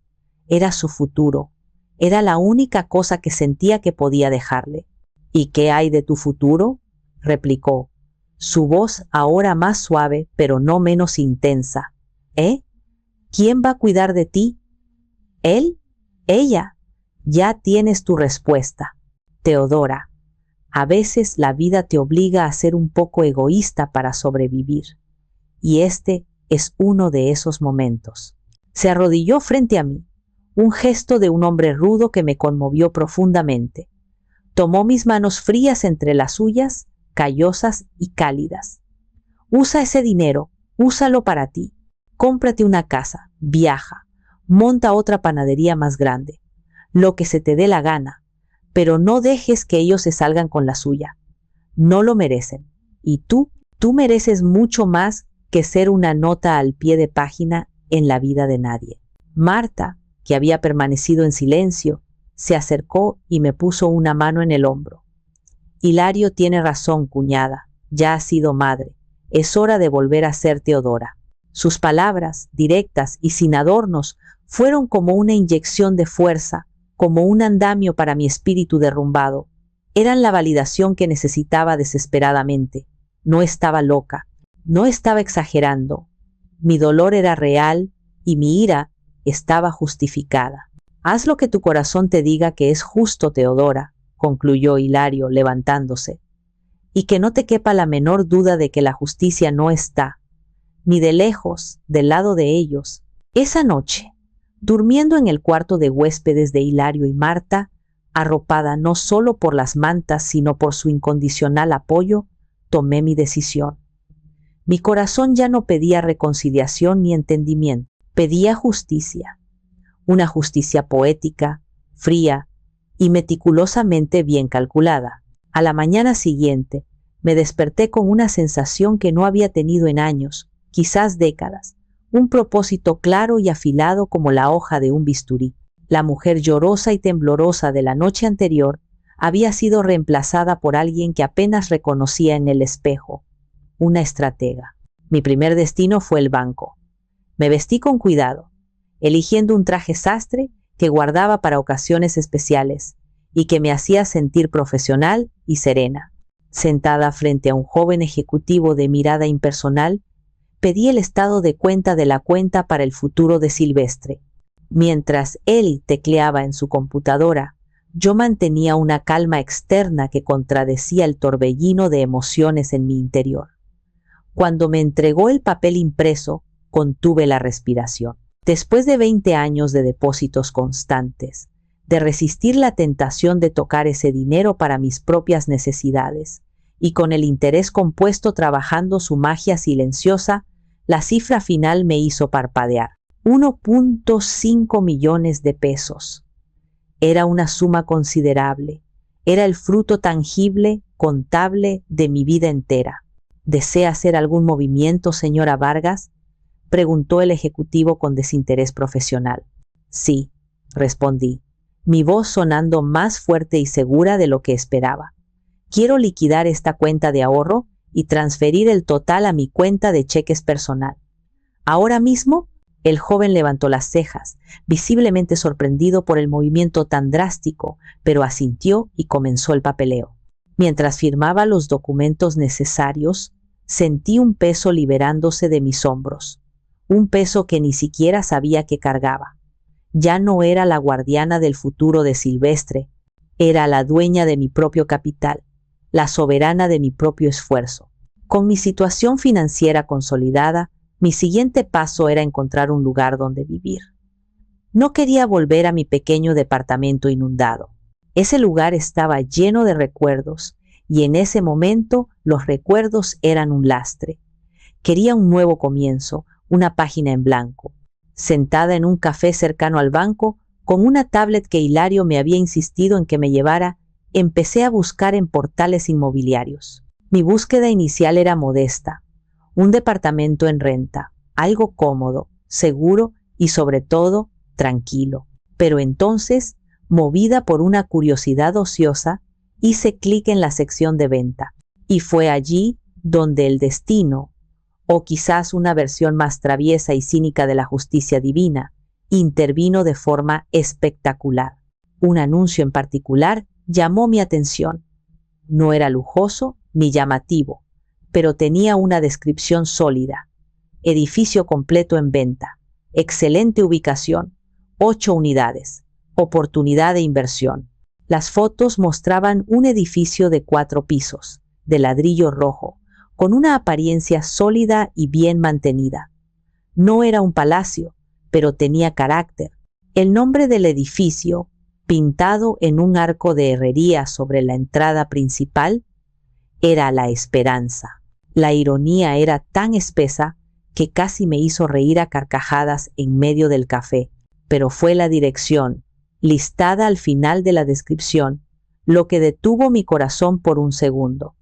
Era su futuro, era la única cosa que sentía que podía dejarle. «¿Y qué hay de tu futuro?», replicó, su voz ahora más suave pero no menos intensa. ¿Quién va a cuidar de ti? ¿Él? ¿Ella? Ya tienes tu respuesta. Teodora, a veces la vida te obliga a ser un poco egoísta para sobrevivir. Y este es uno de esos momentos». Se arrodilló frente a mí, un gesto de un hombre rudo que me conmovió profundamente. Tomó mis manos frías entre las suyas, callosas y cálidas. «Usa ese dinero, úsalo para ti. Cómprate una casa, viaja, monta otra panadería más grande, lo que se te dé la gana, pero no dejes que ellos se salgan con la suya. No lo merecen. Y tú mereces mucho más que ser una nota al pie de página en la vida de nadie. Marta, que había permanecido en silencio, se acercó y me puso una mano en el hombro. Hilario tiene razón, cuñada, ya has sido madre, es hora de volver a ser Teodora. Sus palabras, directas y sin adornos, fueron como una inyección de fuerza, como un andamio para mi espíritu derrumbado. Eran la validación que necesitaba desesperadamente. No estaba loca, no estaba exagerando. Mi dolor era real y mi ira estaba justificada. Haz lo que tu corazón te diga que es justo, Teodora, concluyó Hilario levantándose, y que no te quepa la menor duda de que la justicia no está, ni de lejos, del lado de ellos. Esa noche, durmiendo en el cuarto de huéspedes de Hilario y Marta, arropada no solo por las mantas, sino por su incondicional apoyo, tomé mi decisión. Mi corazón ya no pedía reconciliación ni entendimiento, pedía justicia. Una justicia poética, fría y meticulosamente bien calculada. A la mañana siguiente, me desperté con una sensación que no había tenido en años, quizás décadas, un propósito claro y afilado como la hoja de un bisturí. La mujer llorosa y temblorosa de la noche anterior había sido reemplazada por alguien que apenas reconocía en el espejo, una estratega. Mi primer destino fue el banco. Me vestí con cuidado, eligiendo un traje sastre que guardaba para ocasiones especiales y que me hacía sentir profesional y serena. Sentada frente a un joven ejecutivo de mirada impersonal, pedí el estado de cuenta de la cuenta para el futuro de Silvestre. Mientras él tecleaba en su computadora, yo mantenía una calma externa que contradecía el torbellino de emociones en mi interior. Cuando me entregó el papel impreso, contuve la respiración. Después de 20 años de depósitos constantes, de resistir la tentación de tocar ese dinero para mis propias necesidades, y con el interés compuesto trabajando su magia silenciosa, la cifra final me hizo parpadear. 1.5 millones de pesos. Era una suma considerable. Era el fruto tangible, contable de mi vida entera. ¿Desea hacer algún movimiento, señora Vargas?, preguntó el ejecutivo con desinterés profesional. Sí, respondí, mi voz sonando más fuerte y segura de lo que esperaba. Quiero liquidar esta cuenta de ahorro y transferir el total a mi cuenta de cheques personal. ¿Ahora mismo? El joven levantó las cejas, visiblemente sorprendido por el movimiento tan drástico, pero asintió y comenzó el papeleo. Mientras firmaba los documentos necesarios, sentí un peso liberándose de mis hombros, un peso que ni siquiera sabía que cargaba. Ya no era la guardiana del futuro de Silvestre, era la dueña de mi propio capital, la soberana de mi propio esfuerzo. Con mi situación financiera consolidada, mi siguiente paso era encontrar un lugar donde vivir. No quería volver a mi pequeño departamento inundado. Ese lugar estaba lleno de recuerdos, y en ese momento los recuerdos eran un lastre. Quería un nuevo comienzo, una página en blanco. Sentada en un café cercano al banco, con una tablet que Hilario me había insistido en que me llevara, empecé a buscar en portales inmobiliarios. Mi búsqueda inicial era modesta. Un departamento en renta, algo cómodo, seguro y sobre todo tranquilo. Pero entonces, movida por una curiosidad ociosa, hice clic en la sección de venta. Y fue allí donde el destino, o quizás una versión más traviesa y cínica de la justicia divina, intervino de forma espectacular. Un anuncio en particular llamó mi atención. No era lujoso ni llamativo, pero tenía una descripción sólida. Edificio completo en venta, excelente ubicación, 8 unidades, oportunidad de inversión. Las fotos mostraban un edificio de 4 pisos, de ladrillo rojo, con una apariencia sólida y bien mantenida. No era un palacio, pero tenía carácter. El nombre del edificio, pintado en un arco de herrería sobre la entrada principal, era La Esperanza. La ironía era tan espesa que casi me hizo reír a carcajadas en medio del café, pero fue la dirección, listada al final de la descripción, lo que detuvo mi corazón por un segundo.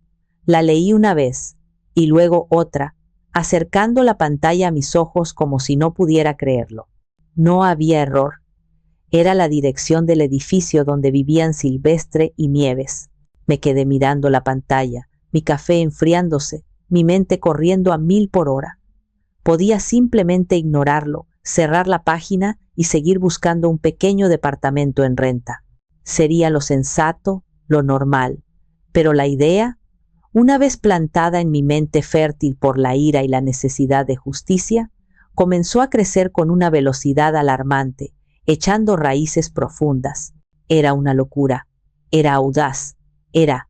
La leí una vez y luego otra, acercando la pantalla a mis ojos como si no pudiera creerlo. No había error. Era la dirección del edificio donde vivían Silvestre y Nieves. Me quedé mirando la pantalla, mi café enfriándose, mi mente corriendo a 1000 por hora. Podía simplemente ignorarlo, cerrar la página y seguir buscando un pequeño departamento en renta. Sería lo sensato, lo normal. Pero la idea, una vez plantada en mi mente fértil por la ira y la necesidad de justicia, comenzó a crecer con una velocidad alarmante, echando raíces profundas. Era una locura, era audaz, era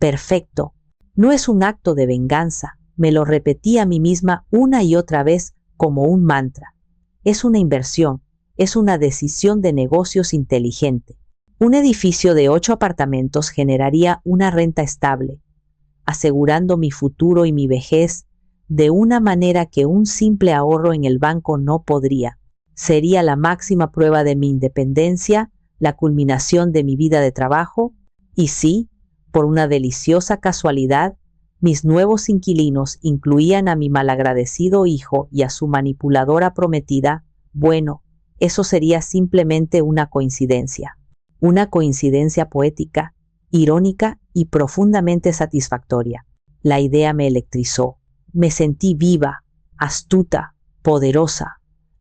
perfecto. No es un acto de venganza, me lo repetí a mí misma una y otra vez como un mantra. Es una inversión, es una decisión de negocios inteligente. Un edificio de 8 apartamentos generaría una renta estable, asegurando mi futuro y mi vejez de una manera que un simple ahorro en el banco no podría. Sería la máxima prueba de mi independencia, la culminación de mi vida de trabajo, y sí, por una deliciosa casualidad, mis nuevos inquilinos incluían a mi malagradecido hijo y a su manipuladora prometida. Bueno, eso sería simplemente una coincidencia poética, irónica y profundamente satisfactoria. La idea me electrizó. Me sentí viva, astuta, poderosa.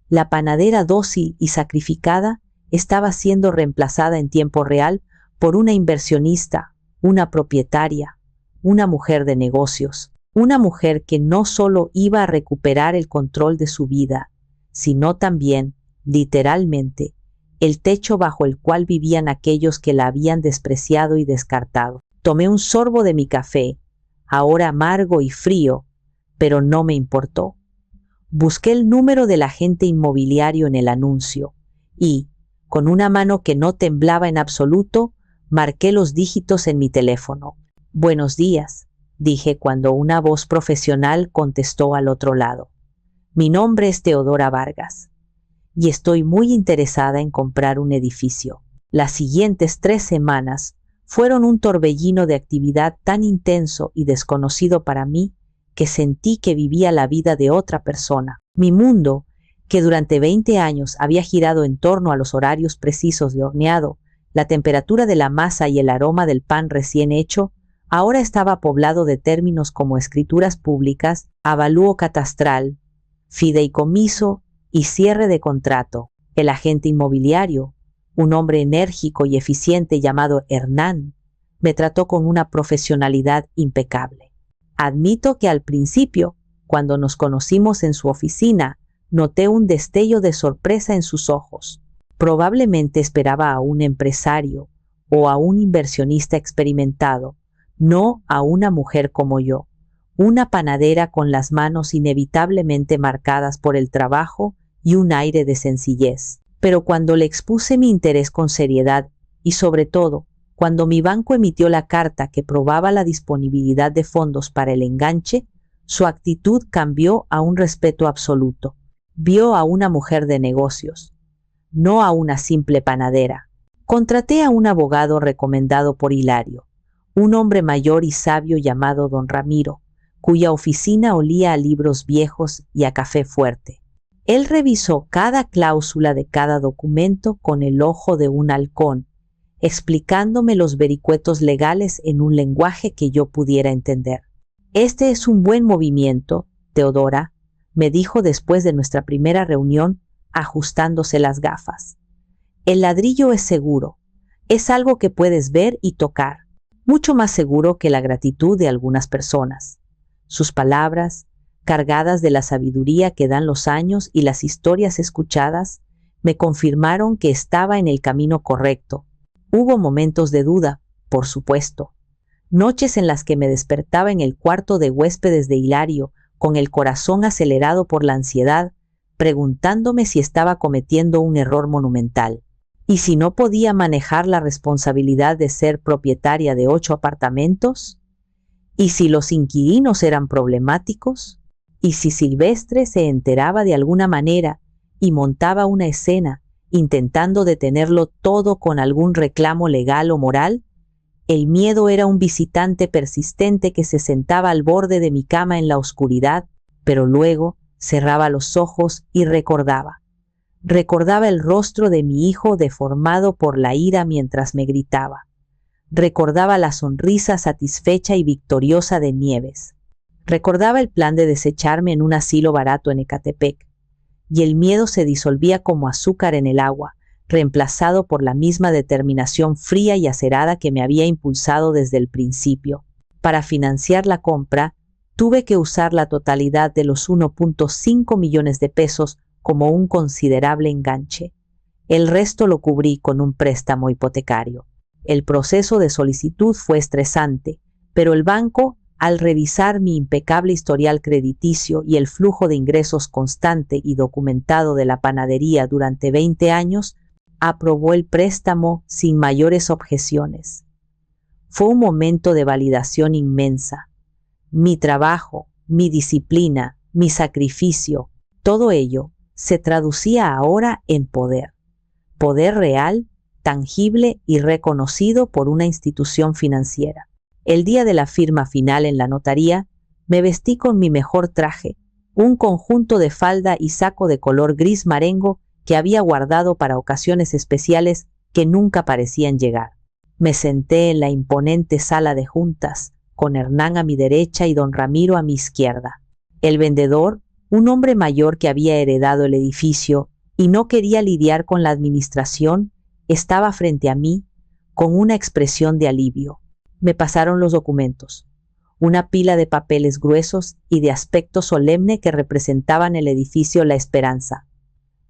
La panadera dócil y sacrificada estaba siendo reemplazada en tiempo real por una inversionista, una propietaria, una mujer de negocios, una mujer que no solo iba a recuperar el control de su vida, sino también, literalmente, el techo bajo el cual vivían aquellos que la habían despreciado y descartado. Tomé un sorbo de mi café, ahora amargo y frío, pero no me importó. Busqué el número del agente inmobiliario en el anuncio y, con una mano que no temblaba en absoluto, marqué los dígitos en mi teléfono. «Buenos días», dije cuando una voz profesional contestó al otro lado. «Mi nombre es Teodora Vargas y estoy muy interesada en comprar un edificio». Las siguientes 3 semanas fueron un torbellino de actividad tan intenso y desconocido para mí que sentí que vivía la vida de otra persona. Mi mundo, que durante 20 años había girado en torno a los horarios precisos de horneado, la temperatura de la masa y el aroma del pan recién hecho, ahora estaba poblado de términos como escrituras públicas, avalúo catastral, fideicomiso y cierre de contrato. El agente inmobiliario, un hombre enérgico y eficiente llamado Hernán, me trató con una profesionalidad impecable. Admito que al principio, cuando nos conocimos en su oficina, noté un destello de sorpresa en sus ojos. Probablemente esperaba a un empresario o a un inversionista experimentado, no a una mujer como yo, una panadera con las manos inevitablemente marcadas por el trabajo y un aire de sencillez. Pero cuando le expuse mi interés con seriedad y sobre todo, cuando mi banco emitió la carta que probaba la disponibilidad de fondos para el enganche, su actitud cambió a un respeto absoluto. Vio a una mujer de negocios, no a una simple panadera. Contraté a un abogado recomendado por Hilario, un hombre mayor y sabio llamado don Ramiro, cuya oficina olía a libros viejos y a café fuerte. Él revisó cada cláusula de cada documento con el ojo de un halcón, explicándome los vericuetos legales en un lenguaje que yo pudiera entender. «Este es un buen movimiento, Teodora», me dijo después de nuestra primera reunión, ajustándose las gafas. «El ladrillo es seguro, es algo que puedes ver y tocar, mucho más seguro que la gratitud de algunas personas». Sus palabras, cargadas de la sabiduría que dan los años y las historias escuchadas, me confirmaron que estaba en el camino correcto. Hubo momentos de duda, por supuesto. Noches en las que me despertaba en el cuarto de huéspedes de Hilario, con el corazón acelerado por la ansiedad, preguntándome si estaba cometiendo un error monumental. ¿Y si no podía manejar la responsabilidad de ser propietaria de 8 apartamentos? ¿Y si los inquilinos eran problemáticos? ¿Y si Silvestre se enteraba de alguna manera y montaba una escena, intentando detenerlo todo con algún reclamo legal o moral? El miedo era un visitante persistente que se sentaba al borde de mi cama en la oscuridad, pero luego cerraba los ojos y recordaba. Recordaba el rostro de mi hijo deformado por la ira mientras me gritaba. Recordaba la sonrisa satisfecha y victoriosa de Nieves. Recordaba el plan de desecharme en un asilo barato en Ecatepec, y el miedo se disolvía como azúcar en el agua, reemplazado por la misma determinación fría y acerada que me había impulsado desde el principio. Para financiar la compra, tuve que usar la totalidad de los 1.5 millones de pesos como un considerable enganche. El resto lo cubrí con un préstamo hipotecario. El proceso de solicitud fue estresante, pero el banco, al revisar mi impecable historial crediticio y el flujo de ingresos constante y documentado de la panadería durante 20 años, aprobó el préstamo sin mayores objeciones. Fue un momento de validación inmensa. Mi trabajo, mi disciplina, mi sacrificio, todo ello se traducía ahora en poder. Poder real, tangible y reconocido por una institución financiera. El día de la firma final en la notaría, me vestí con mi mejor traje, un conjunto de falda y saco de color gris marengo que había guardado para ocasiones especiales que nunca parecían llegar. Me senté en la imponente sala de juntas, con Hernán a mi derecha y don Ramiro a mi izquierda. El vendedor, un hombre mayor que había heredado el edificio y no quería lidiar con la administración, estaba frente a mí con una expresión de alivio. Me pasaron los documentos, una pila de papeles gruesos y de aspecto solemne que representaban el edificio La Esperanza,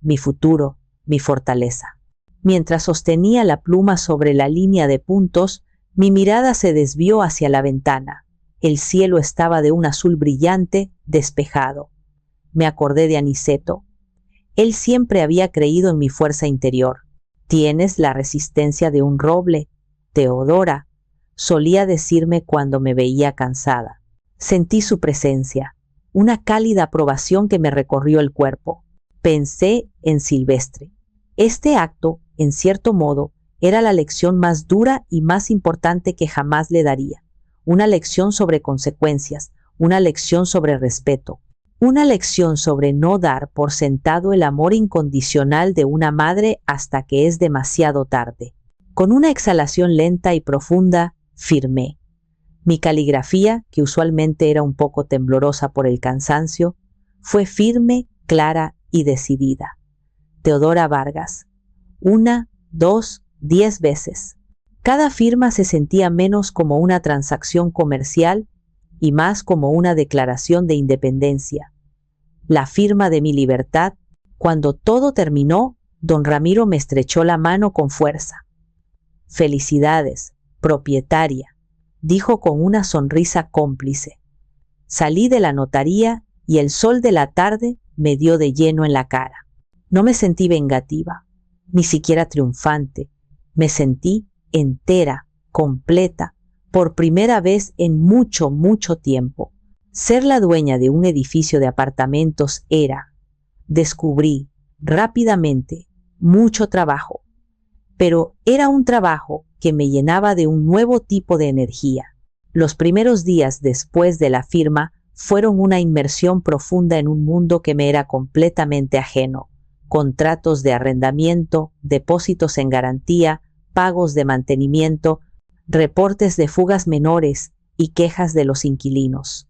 mi futuro, mi fortaleza. Mientras sostenía la pluma sobre la línea de puntos, mi mirada se desvió hacia la ventana. El cielo estaba de un azul brillante, despejado. Me acordé de Aniceto. Él siempre había creído en mi fuerza interior. Tienes la resistencia de un roble, Teodora, solía decirme cuando me veía cansada. Sentí su presencia, una cálida aprobación que me recorrió el cuerpo. Pensé en Silvestre. Este acto, en cierto modo, era la lección más dura y más importante que jamás le daría. Una lección sobre consecuencias, una lección sobre respeto, una lección sobre no dar por sentado el amor incondicional de una madre hasta que es demasiado tarde. Con una exhalación lenta y profunda, firmé. Mi caligrafía, que usualmente era un poco temblorosa por el cansancio, fue firme, clara y decidida. Teodora Vargas. 1, 2, 10 veces. Cada firma se sentía menos como una transacción comercial y más como una declaración de independencia. La firma de mi libertad. Cuando todo terminó, don Ramiro me estrechó la mano con fuerza. Felicidades, propietaria, dijo con una sonrisa cómplice. Salí de la notaría y el sol de la tarde me dio de lleno en la cara. No me sentí vengativa, ni siquiera triunfante. Me sentí entera, completa, por primera vez en mucho, mucho tiempo. Ser la dueña de un edificio de apartamentos era, descubrí rápidamente, mucho trabajo. Pero era un trabajo que me llenaba de un nuevo tipo de energía. Los primeros días después de la firma fueron una inmersión profunda en un mundo que me era completamente ajeno. Contratos de arrendamiento, depósitos en garantía, pagos de mantenimiento, reportes de fugas menores y quejas de los inquilinos.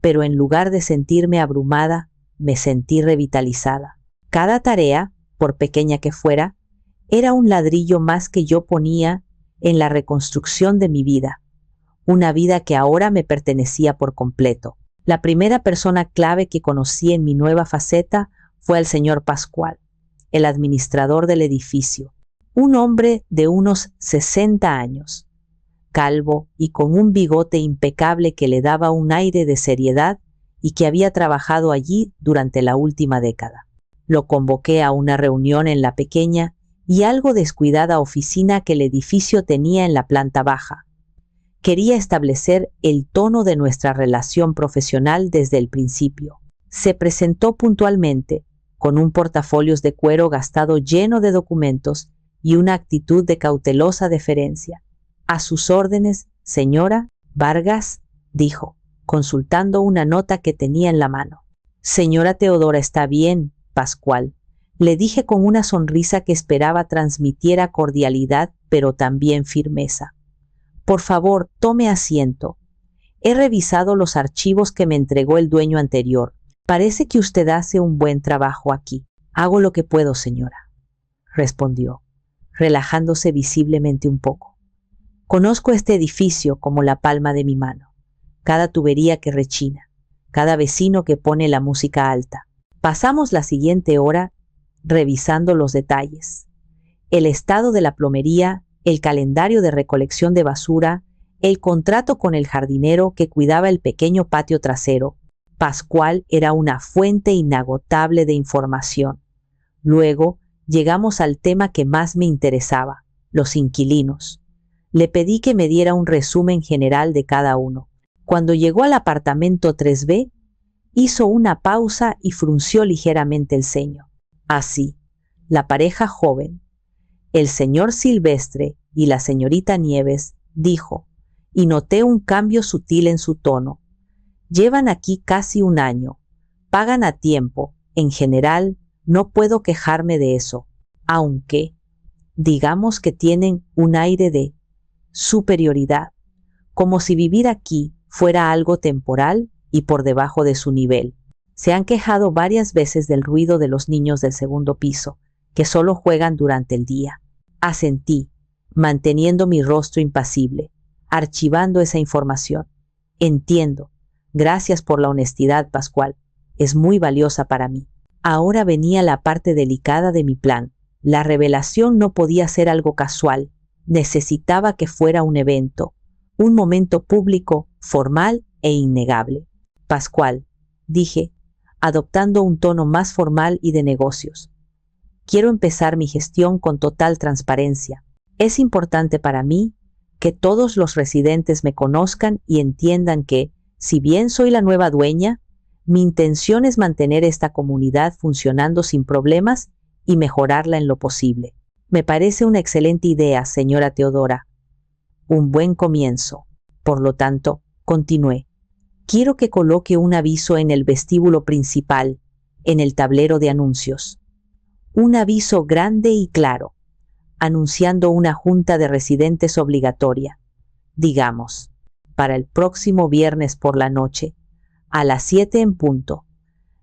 Pero en lugar de sentirme abrumada, me sentí revitalizada. Cada tarea, por pequeña que fuera, era un ladrillo más que yo ponía en la reconstrucción de mi vida, una vida que ahora me pertenecía por completo. La primera persona clave que conocí en mi nueva faceta fue al señor Pascual, el administrador del edificio, un hombre de unos 60 años, calvo y con un bigote impecable que le daba un aire de seriedad y que había trabajado allí durante la última década. Lo convoqué a una reunión en la pequeña y algo descuidada oficina que el edificio tenía en la planta baja. Quería establecer el tono de nuestra relación profesional desde el principio. Se presentó puntualmente, con un portafolios de cuero gastado lleno de documentos y una actitud de cautelosa deferencia. «A sus órdenes, señora Vargas», dijo, consultando una nota que tenía en la mano. Señora Teodora, está bien, Pascual, le dije con una sonrisa que esperaba transmitiera cordialidad, pero también firmeza. Por favor, tome asiento. He revisado los archivos que me entregó el dueño anterior. Parece que usted hace un buen trabajo aquí. Hago lo que puedo, señora, respondió, relajándose visiblemente un poco. Conozco este edificio como la palma de mi mano. Cada tubería que rechina, cada vecino que pone la música alta. Pasamos la siguiente hora revisando los detalles. El estado de la plomería, el calendario de recolección de basura, el contrato con el jardinero que cuidaba el pequeño patio trasero. Pascual era una fuente inagotable de información. Luego llegamos al tema que más me interesaba, los inquilinos. Le pedí que me diera un resumen general de cada uno. Cuando llegó al apartamento 3B, hizo una pausa y frunció ligeramente el ceño. Así, la pareja joven, el señor Silvestre y la señorita Nieves, dijo, y noté un cambio sutil en su tono. Llevan aquí casi un año, pagan a tiempo, en general, no puedo quejarme de eso, aunque, digamos que tienen un aire de superioridad, como si vivir aquí fuera algo temporal y por debajo de su nivel. Se han quejado varias veces del ruido de los niños del segundo piso, que solo juegan durante el día. Asentí, manteniendo mi rostro impasible, archivando esa información. Entiendo. Gracias por la honestidad, Pascual. Es muy valiosa para mí. Ahora venía la parte delicada de mi plan. La revelación no podía ser algo casual. Necesitaba que fuera un evento, un momento público, formal e innegable. Pascual, dije, adoptando un tono más formal y de negocios. Quiero empezar mi gestión con total transparencia. Es importante para mí que todos los residentes me conozcan y entiendan que, si bien soy la nueva dueña, mi intención es mantener esta comunidad funcionando sin problemas y mejorarla en lo posible. Me parece una excelente idea, señora Teodora. Un buen comienzo. Por lo tanto, continué. Quiero que coloque un aviso en el vestíbulo principal, en el tablero de anuncios. Un aviso grande y claro, anunciando una junta de residentes obligatoria. Digamos, para el próximo viernes por la noche, a las 7 en punto.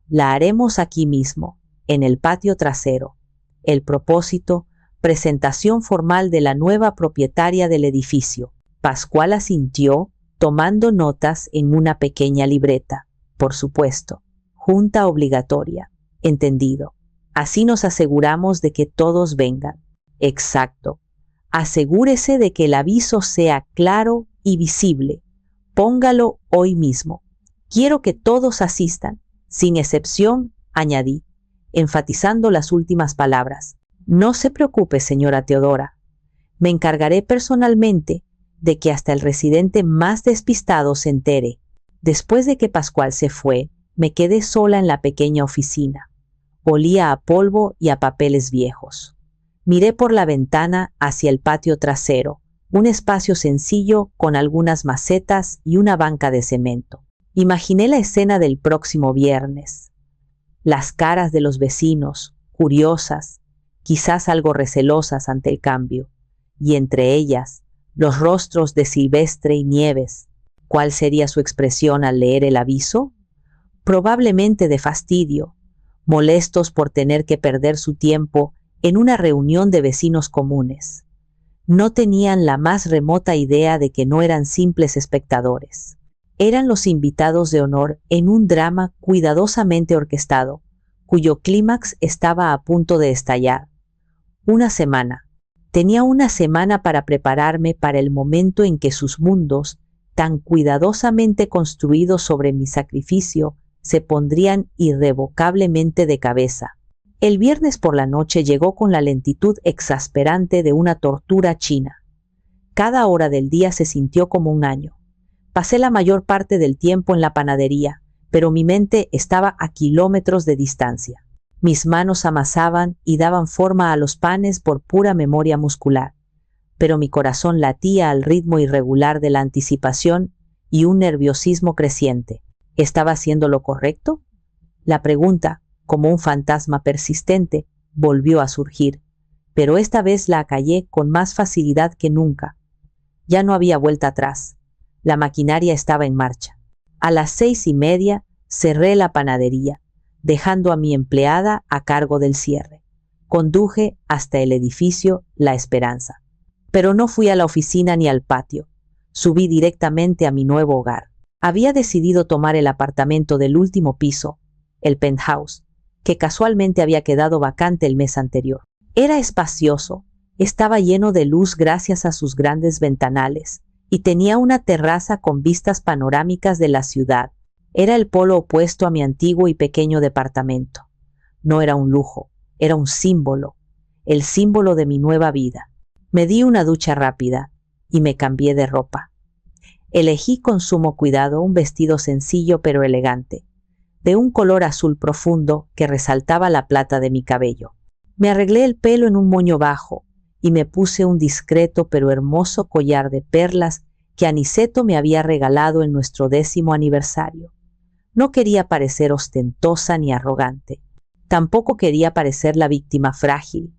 La haremos aquí mismo, en el patio trasero. El propósito, presentación formal de la nueva propietaria del edificio. Pascual asintió, tomando notas en una pequeña libreta. Por supuesto, junta obligatoria. Entendido. Así nos aseguramos de que todos vengan. Exacto. Asegúrese de que el aviso sea claro y visible. Póngalo hoy mismo. Quiero que todos asistan, sin excepción, añadí, enfatizando las últimas palabras. No se preocupe, señora Teodora. Me encargaré personalmente de que hasta el residente más despistado se entere. Después de que Pascual se fue, me quedé sola en la pequeña oficina. Olía a polvo y a papeles viejos. Miré por la ventana hacia el patio trasero, un espacio sencillo con algunas macetas y una banca de cemento. Imaginé la escena del próximo viernes. Las caras de los vecinos, curiosas, quizás algo recelosas ante el cambio, y entre ellas, los rostros de Silvestre y Nieves. ¿Cuál sería su expresión al leer el aviso? Probablemente de fastidio, molestos por tener que perder su tiempo en una reunión de vecinos comunes. No tenían la más remota idea de que no eran simples espectadores. Eran los invitados de honor en un drama cuidadosamente orquestado, cuyo clímax estaba a punto de estallar. Tenía una semana para prepararme para el momento en que sus mundos, tan cuidadosamente construidos sobre mi sacrificio, se pondrían irrevocablemente de cabeza. El viernes por la noche llegó con la lentitud exasperante de una tortura china. Cada hora del día se sintió como un año. Pasé la mayor parte del tiempo en la panadería, pero mi mente estaba a kilómetros de distancia. Mis manos amasaban y daban forma a los panes por pura memoria muscular, pero mi corazón latía al ritmo irregular de la anticipación y un nerviosismo creciente. ¿Estaba haciendo lo correcto? La pregunta, como un fantasma persistente, volvió a surgir, pero esta vez la acallé con más facilidad que nunca. Ya no había vuelta atrás. La maquinaria estaba en marcha. A las 6:30 cerré la panadería, dejando a mi empleada a cargo del cierre. Conduje hasta el edificio La Esperanza. Pero no fui a la oficina ni al patio. Subí directamente a mi nuevo hogar. Había decidido tomar el apartamento del último piso, el penthouse, que casualmente había quedado vacante el mes anterior. Era espacioso, estaba lleno de luz gracias a sus grandes ventanales, y tenía una terraza con vistas panorámicas de la ciudad. Era el polo opuesto a mi antiguo y pequeño departamento. No era un lujo, era un símbolo, el símbolo de mi nueva vida. Me di una ducha rápida y me cambié de ropa. Elegí con sumo cuidado un vestido sencillo pero elegante, de un color azul profundo que resaltaba la plata de mi cabello. Me arreglé el pelo en un moño bajo y me puse un discreto pero hermoso collar de perlas que Aniceto me había regalado en nuestro 10º aniversario. No quería parecer ostentosa ni arrogante. Tampoco quería parecer la víctima frágil.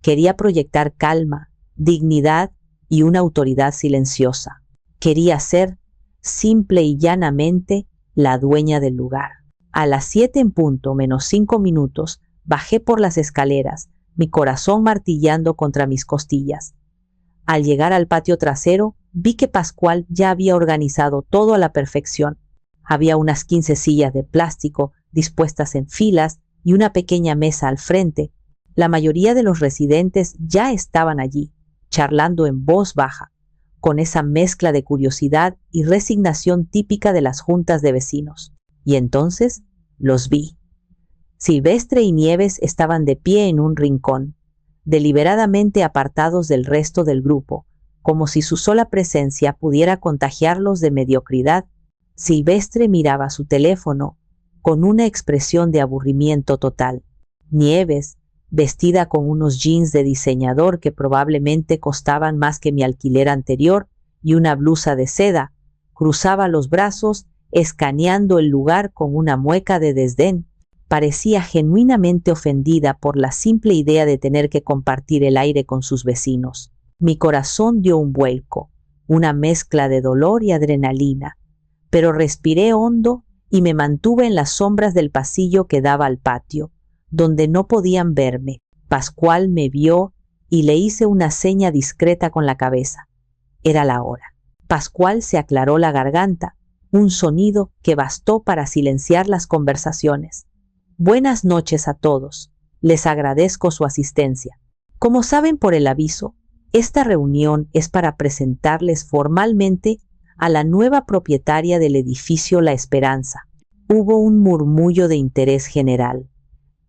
Quería proyectar calma, dignidad y una autoridad silenciosa. Quería ser, simple y llanamente, la dueña del lugar. A las 7 en punto menos 5 minutos, bajé por las escaleras, mi corazón martillando contra mis costillas. Al llegar al patio trasero, vi que Pascual ya había organizado todo a la perfección. Había unas 15 sillas de plástico dispuestas en filas y una pequeña mesa al frente. La mayoría de los residentes ya estaban allí, charlando en voz baja, con esa mezcla de curiosidad y resignación típica de las juntas de vecinos. Y entonces los vi. Silvestre y Nieves estaban de pie en un rincón, deliberadamente apartados del resto del grupo, como si su sola presencia pudiera contagiarlos de mediocridad. Silvestre miraba su teléfono con una expresión de aburrimiento total. Nieves, vestida con unos jeans de diseñador que probablemente costaban más que mi alquiler anterior y una blusa de seda, cruzaba los brazos, escaneando el lugar con una mueca de desdén. Parecía genuinamente ofendida por la simple idea de tener que compartir el aire con sus vecinos. Mi corazón dio un vuelco, una mezcla de dolor y adrenalina, pero respiré hondo y me mantuve en las sombras del pasillo que daba al patio, donde no podían verme. Pascual me vio y le hice una seña discreta con la cabeza. Era la hora. Pascual se aclaró la garganta, un sonido que bastó para silenciar las conversaciones. Buenas noches a todos. Les agradezco su asistencia. Como saben por el aviso, esta reunión es para presentarles formalmente a la nueva propietaria del edificio La Esperanza. Hubo un murmullo de interés general.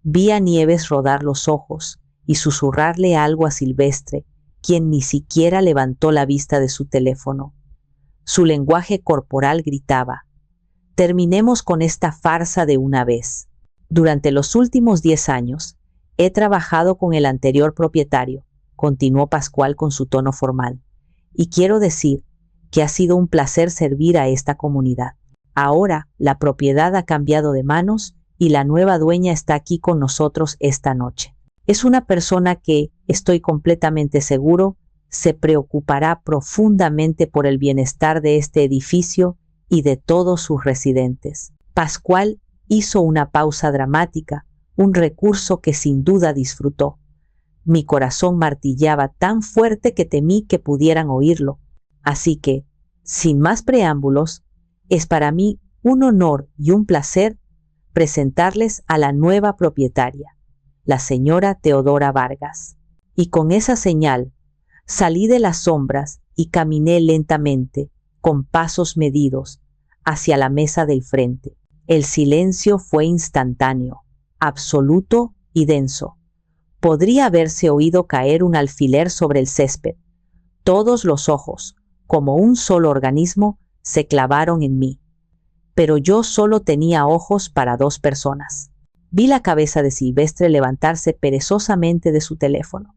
Vi a Nieves rodar los ojos y susurrarle algo a Silvestre, quien ni siquiera levantó la vista de su teléfono. Su lenguaje corporal gritaba: terminemos con esta farsa de una vez. Durante los últimos 10 años, he trabajado con el anterior propietario, continuó Pascual con su tono formal, y quiero decir que ha sido un placer servir a esta comunidad. Ahora la propiedad ha cambiado de manos y la nueva dueña está aquí con nosotros esta noche. Es una persona que, estoy completamente seguro, se preocupará profundamente por el bienestar de este edificio y de todos sus residentes. Pascual hizo una pausa dramática, un recurso que sin duda disfrutó. Mi corazón martillaba tan fuerte que temí que pudieran oírlo. Así que, sin más preámbulos, es para mí un honor y un placer presentarles a la nueva propietaria, la señora Teodora Vargas. Y con esa señal, salí de las sombras y caminé lentamente, con pasos medidos, hacia la mesa del frente. El silencio fue instantáneo, absoluto y denso. Podría haberse oído caer un alfiler sobre el césped. Todos los ojos, como un solo organismo, se clavaron en mí. Pero yo solo tenía ojos para 2 personas. Vi la cabeza de Silvestre levantarse perezosamente de su teléfono.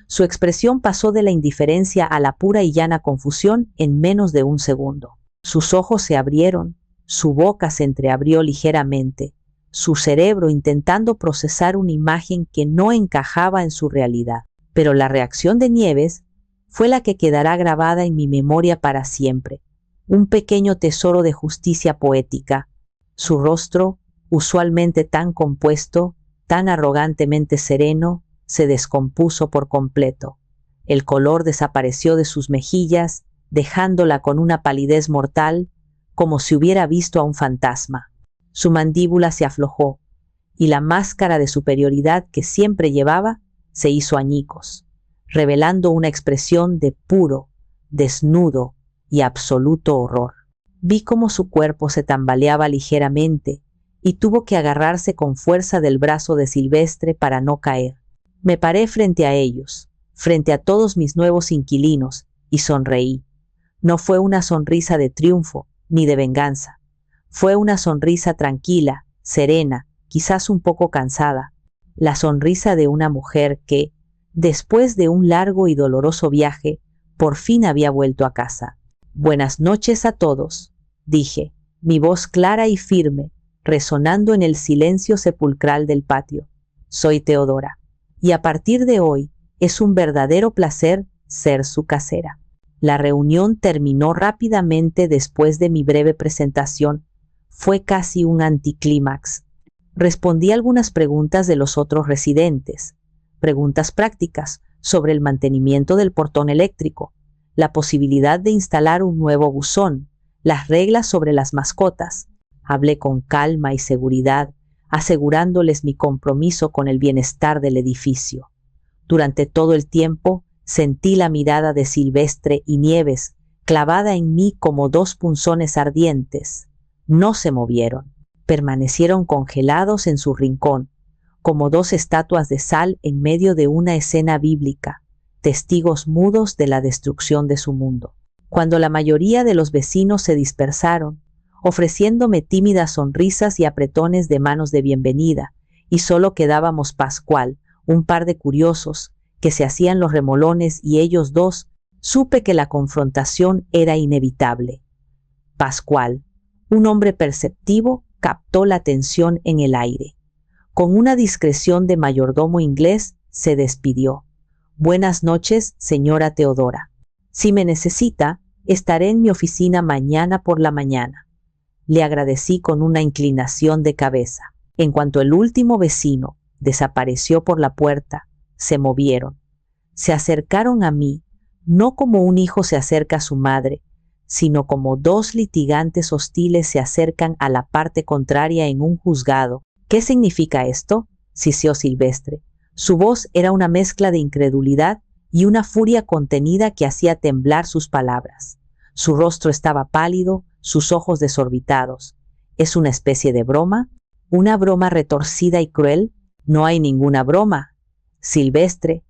Su expresión pasó de la indiferencia a la pura y llana confusión en menos de un segundo. Sus ojos se abrieron, su boca se entreabrió ligeramente, su cerebro intentando procesar una imagen que no encajaba en su realidad. Pero la reacción de Nieves fue la que quedará grabada en mi memoria para siempre. Un pequeño tesoro de justicia poética. Su rostro, usualmente tan compuesto, tan arrogantemente sereno, se descompuso por completo. El color desapareció de sus mejillas, dejándola con una palidez mortal, como si hubiera visto a un fantasma. Su mandíbula se aflojó, y la máscara de superioridad que siempre llevaba se hizo añicos, revelando una expresión de puro, desnudo y absoluto horror. Vi cómo su cuerpo se tambaleaba ligeramente y tuvo que agarrarse con fuerza del brazo de Silvestre para no caer. Me paré frente a ellos, frente a todos mis nuevos inquilinos, y sonreí. No fue una sonrisa de triunfo ni de venganza. Fue una sonrisa tranquila, serena, quizás un poco cansada. La sonrisa de una mujer que, después de un largo y doloroso viaje, por fin había vuelto a casa. «Buenas noches a todos», dije, mi voz clara y firme, resonando en el silencio sepulcral del patio. «Soy Teodora, y a partir de hoy es un verdadero placer ser su casera». La reunión terminó rápidamente después de mi breve presentación. Fue casi un anticlímax. Respondí algunas preguntas de los otros residentes, preguntas prácticas sobre el mantenimiento del portón eléctrico, la posibilidad de instalar un nuevo buzón, las reglas sobre las mascotas. Hablé con calma y seguridad, asegurándoles mi compromiso con el bienestar del edificio. Durante todo el tiempo sentí la mirada de Silvestre y Nieves clavada en mí como dos punzones ardientes. No se movieron, permanecieron congelados en su rincón, como dos estatuas de sal en medio de una escena bíblica, testigos mudos de la destrucción de su mundo. Cuando la mayoría de los vecinos se dispersaron, ofreciéndome tímidas sonrisas y apretones de manos de bienvenida, y solo quedábamos Pascual, un par de curiosos, que se hacían los remolones, y ellos dos, supe que la confrontación era inevitable. Pascual, un hombre perceptivo, captó la tensión en el aire. Con una discreción de mayordomo inglés, se despidió. «Buenas noches, señora Teodora. Si me necesita, estaré en mi oficina mañana por la mañana». Le agradecí con una inclinación de cabeza. En cuanto el último vecino desapareció por la puerta, se movieron. Se acercaron a mí, no como un hijo se acerca a su madre, sino como dos litigantes hostiles se acercan a la parte contraria en un juzgado. «¿Qué significa esto?», siseó Silvestre. Su voz era una mezcla de incredulidad y una furia contenida que hacía temblar sus palabras. Su rostro estaba pálido, sus ojos desorbitados. «¿Es una especie de broma? ¿Una broma retorcida y cruel?». «No hay ninguna broma, Silvestre»,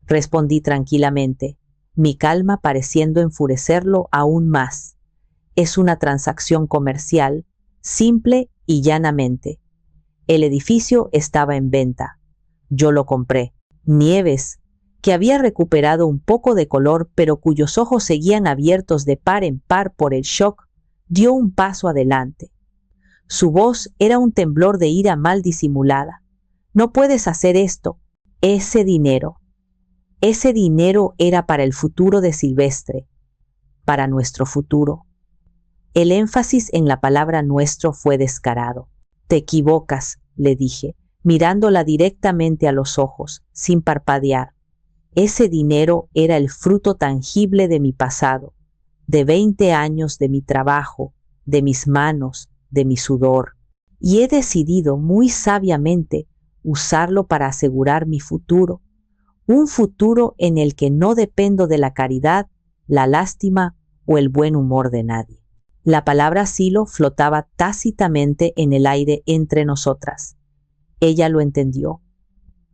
respondí tranquilamente, mi calma pareciendo enfurecerlo aún más. «Es una transacción comercial, simple y llanamente. El edificio estaba en venta. Yo lo compré». Nieves, que había recuperado un poco de color pero cuyos ojos seguían abiertos de par en par por el shock, dio un paso adelante. Su voz era un temblor de ira mal disimulada. «No puedes hacer esto. Ese dinero era para el futuro de Silvestre, para nuestro futuro». El énfasis en la palabra nuestro fue descarado. «Te equivocas», le dije, mirándola directamente a los ojos, sin parpadear. «Ese dinero era el fruto tangible de mi pasado, de 20 años de mi trabajo, de mis manos, de mi sudor, y he decidido muy sabiamente usarlo para asegurar mi futuro, un futuro en el que no dependo de la caridad, la lástima o el buen humor de nadie». La palabra silo flotaba tácitamente en el aire entre nosotras. Ella lo entendió.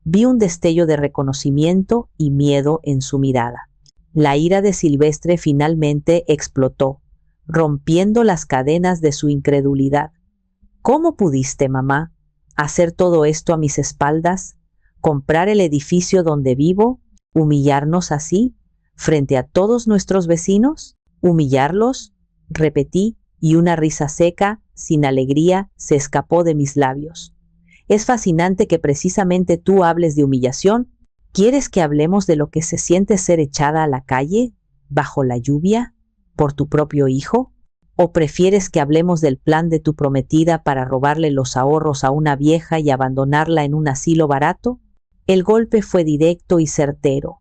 Vi un destello de reconocimiento y miedo en su mirada. La ira de Silvestre finalmente explotó, rompiendo las cadenas de su incredulidad. «¿Cómo pudiste, mamá, hacer todo esto a mis espaldas? ¿Comprar el edificio donde vivo? ¿Humillarnos así, frente a todos nuestros vecinos?» «¿Humillarlos?», repetí, y una risa seca, sin alegría, se escapó de mis labios. Es fascinante que precisamente tú hables de humillación. ¿Quieres que hablemos de lo que se siente ser echada a la calle, bajo la lluvia, por tu propio hijo? ¿O prefieres que hablemos del plan de tu prometida para robarle los ahorros a una vieja y abandonarla en un asilo barato? El golpe fue directo y certero.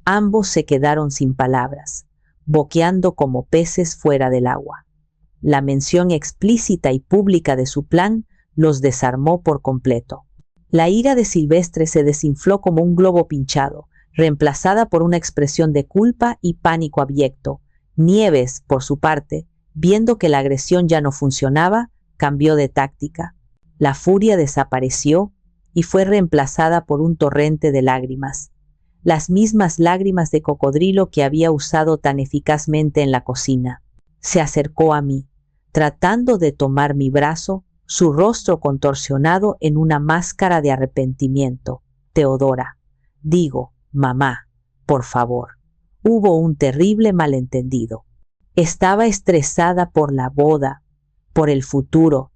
Ambos se quedaron sin palabras, boqueando como peces fuera del agua. La mención explícita y pública de su plan los desarmó por completo. La ira de Silvestre se desinfló como un globo pinchado, reemplazada por una expresión de culpa y pánico abyecto. Nieves, por su parte, viendo que la agresión ya no funcionaba, cambió de táctica. La furia desapareció y fue reemplazada por un torrente de lágrimas. Las mismas lágrimas de cocodrilo que había usado tan eficazmente en la cocina. Se acercó a mí, tratando de tomar mi brazo, su rostro contorsionado en una máscara de arrepentimiento. Teodora, digo, mamá, por favor. Hubo un terrible malentendido. Estaba estresada por la boda, por el futuro.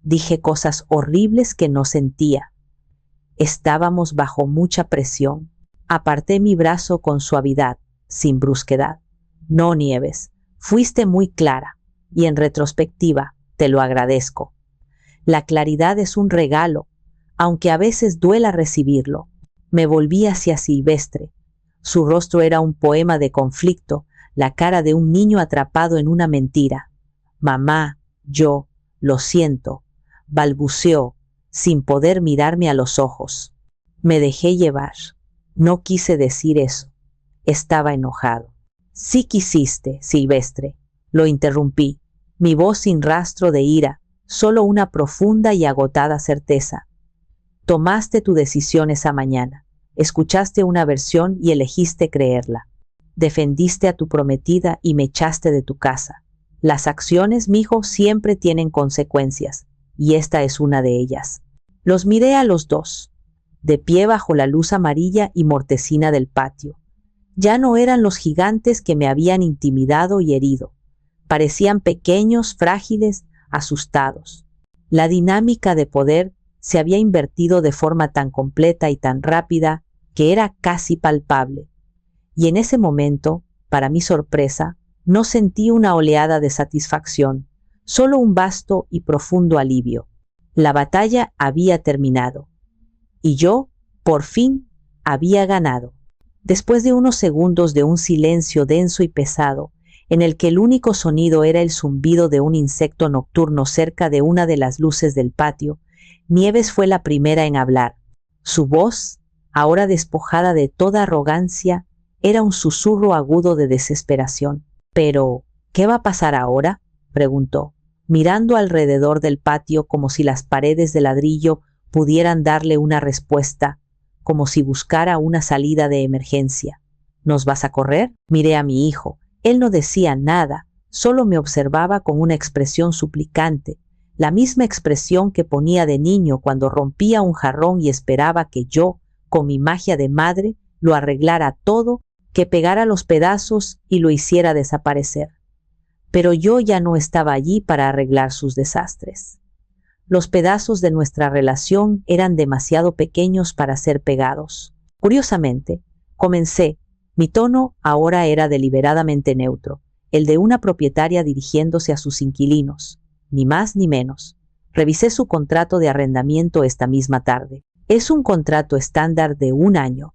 Dije cosas horribles que no sentía. Estábamos bajo mucha presión. Aparté mi brazo con suavidad, sin brusquedad. No, Nieves, fuiste muy clara, y en retrospectiva te lo agradezco. La claridad es un regalo, aunque a veces duela recibirlo. Me volví hacia Silvestre. Su rostro era un poema de conflicto, la cara de un niño atrapado en una mentira. Mamá, yo, lo siento, balbuceó, sin poder mirarme a los ojos. Me dejé llevar. No quise decir eso. Estaba enojado. Sí quisiste, Silvestre. Lo interrumpí, mi voz sin rastro de ira, solo una profunda y agotada certeza. Tomaste tu decisión esa mañana. Escuchaste una versión y elegiste creerla. Defendiste a tu prometida y me echaste de tu casa. Las acciones, mijo, siempre tienen consecuencias, y esta es una de ellas. Los miré a los dos, de pie bajo la luz amarilla y mortecina del patio. Ya no eran los gigantes que me habían intimidado y herido. Parecían pequeños, frágiles, asustados. La dinámica de poder se había invertido de forma tan completa y tan rápida que era casi palpable. Y en ese momento, para mi sorpresa, no sentí una oleada de satisfacción, solo un vasto y profundo alivio. La batalla había terminado. Y yo, por fin, había ganado. Después de unos segundos de un silencio denso y pesado, en el que el único sonido era el zumbido de un insecto nocturno cerca de una de las luces del patio, Nieves fue la primera en hablar. Su voz, ahora despojada de toda arrogancia, era un susurro agudo de desesperación. «Pero, ¿qué va a pasar ahora?», preguntó, mirando alrededor del patio como si las paredes de ladrillo pudieran darle una respuesta, como si buscara una salida de emergencia. «¿Nos vas a correr?». Miré a mi hijo. Él no decía nada, solo me observaba con una expresión suplicante, la misma expresión que ponía de niño cuando rompía un jarrón y esperaba que yo, con mi magia de madre, lo arreglara todo, que pegara los pedazos y lo hiciera desaparecer. Pero yo ya no estaba allí para arreglar sus desastres. Los pedazos de nuestra relación eran demasiado pequeños para ser pegados. Curiosamente, comencé. Mi tono ahora era deliberadamente neutro, el de una propietaria dirigiéndose a sus inquilinos, ni más ni menos. Revisé su contrato de arrendamiento esta misma tarde. Es un contrato estándar de 1 año,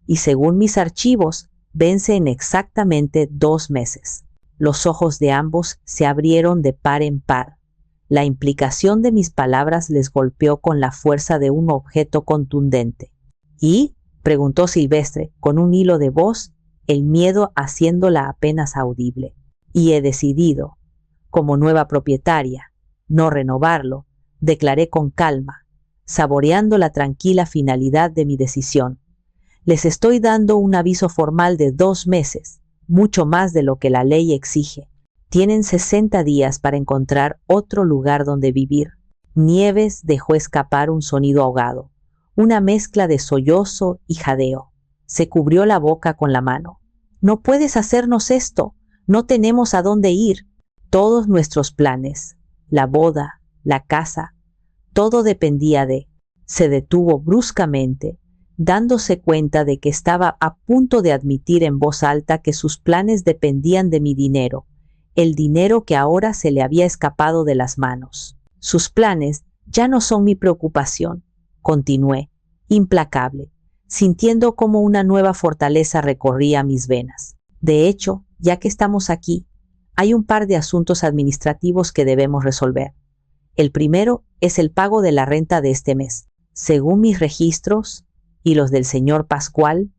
y según mis archivos, vence en exactamente 2 meses. Los ojos de ambos se abrieron de par en par. La implicación de mis palabras les golpeó con la fuerza de un objeto contundente. ¿Y?, preguntó Silvestre, con un hilo de voz, el miedo haciéndola apenas audible. «Y he decidido, como nueva propietaria, no renovarlo», declaré con calma, saboreando la tranquila finalidad de mi decisión. «Les estoy dando un aviso formal de 2 meses, mucho más de lo que la ley exige. Tienen 60 días para encontrar otro lugar donde vivir». Nieves dejó escapar un sonido ahogado, una mezcla de sollozo y jadeo. Se cubrió la boca con la mano. «No puedes hacernos esto. No tenemos a dónde ir». Todos nuestros planes, la boda, la casa, todo dependía de... Se detuvo bruscamente, dándose cuenta de que estaba a punto de admitir en voz alta que sus planes dependían de mi dinero, el dinero que ahora se le había escapado de las manos. Sus planes ya no son mi preocupación, continué, implacable, sintiendo como una nueva fortaleza recorría mis venas. De hecho, ya que estamos aquí, hay un par de asuntos administrativos que debemos resolver. El primero es el pago de la renta de este mes. Según mis registros y los del señor Pascual,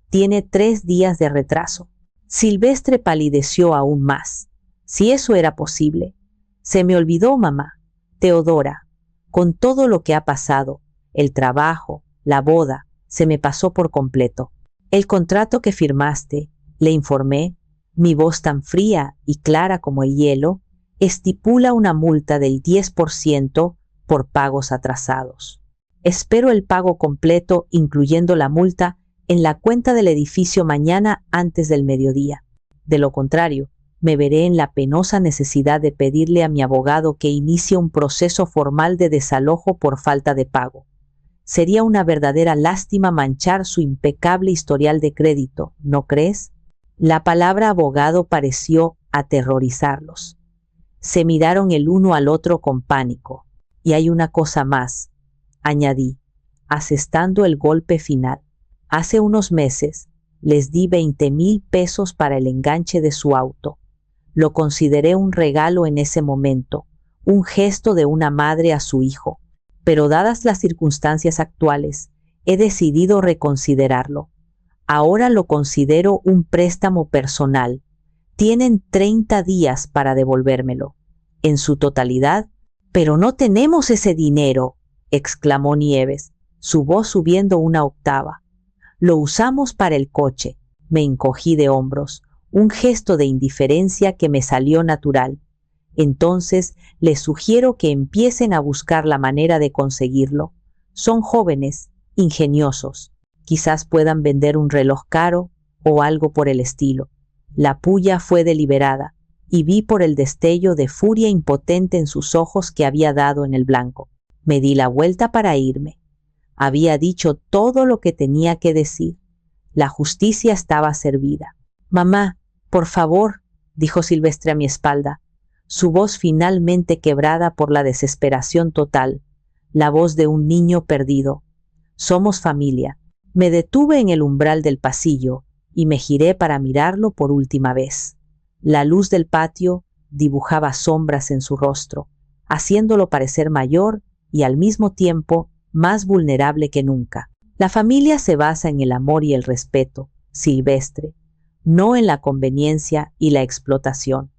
tiene 3 días de retraso. Silvestre palideció aún más. Si eso era posible. Se me olvidó, mamá. Teodora, con todo lo que ha pasado, el trabajo, la boda, se me pasó por completo. El contrato que firmaste, le informé, mi voz tan fría y clara como el hielo, estipula una multa del 10% por pagos atrasados. Espero el pago completo, incluyendo la multa, en la cuenta del edificio mañana antes del mediodía. De lo contrario, me veré en la penosa necesidad de pedirle a mi abogado que inicie un proceso formal de desalojo por falta de pago. Sería una verdadera lástima manchar su impecable historial de crédito, ¿no crees? La palabra abogado pareció aterrorizarlos. Se miraron el uno al otro con pánico. Y hay una cosa más, añadí, asestando el golpe final. Hace unos meses les di 20,000 pesos para el enganche de su auto. Lo consideré un regalo en ese momento, un gesto de una madre a su hijo. Pero dadas las circunstancias actuales, he decidido reconsiderarlo. Ahora lo considero un préstamo personal. Tienen 30 días para devolvérmelo, en su totalidad. Pero no tenemos ese dinero, exclamó Nieves, su voz subiendo una octava. Lo usamos para el coche. Me encogí de hombros, un gesto de indiferencia que me salió natural. Entonces les sugiero que empiecen a buscar la manera de conseguirlo. Son jóvenes, ingeniosos. Quizás puedan vender un reloj caro o algo por el estilo. La pulla fue deliberada, y vi por el destello de furia impotente en sus ojos que había dado en el blanco. Me di la vuelta para irme. Había dicho todo lo que tenía que decir. La justicia estaba servida. Mamá, por favor, dijo Silvestre a mi espalda, su voz finalmente quebrada por la desesperación total, la voz de un niño perdido. Somos familia. Me detuve en el umbral del pasillo y me giré para mirarlo por última vez. La luz del patio dibujaba sombras en su rostro, haciéndolo parecer mayor y al mismo tiempo más vulnerable que nunca. La familia se basa en el amor y el respeto, Silvestre, no en la conveniencia y la explotación.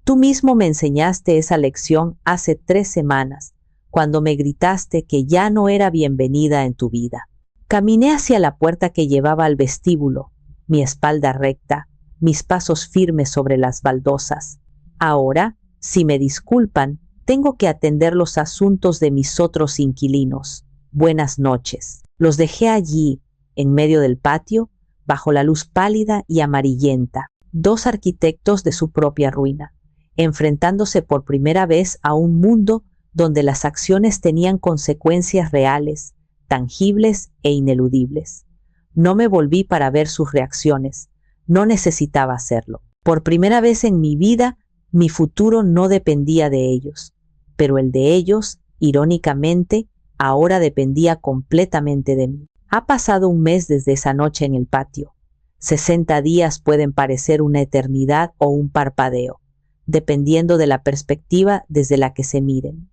Tú mismo me enseñaste esa lección hace 3 semanas, cuando me gritaste que ya no era bienvenida en tu vida. Caminé hacia la puerta que llevaba al vestíbulo, mi espalda recta, mis pasos firmes sobre las baldosas. Ahora, si me disculpan, tengo que atender los asuntos de mis otros inquilinos. Buenas noches. Los dejé allí, en medio del patio, bajo la luz pálida y amarillenta, 2 arquitectos de su propia ruina, enfrentándose por primera vez a un mundo donde las acciones tenían consecuencias reales, tangibles e ineludibles. No me volví para ver sus reacciones. No necesitaba hacerlo. Por primera vez en mi vida, mi futuro no dependía de ellos, pero el de ellos, irónicamente, ahora dependía completamente de mí. Ha pasado un mes desde esa noche en el patio. 60 días pueden parecer una eternidad o un parpadeo, dependiendo de la perspectiva desde la que se miren.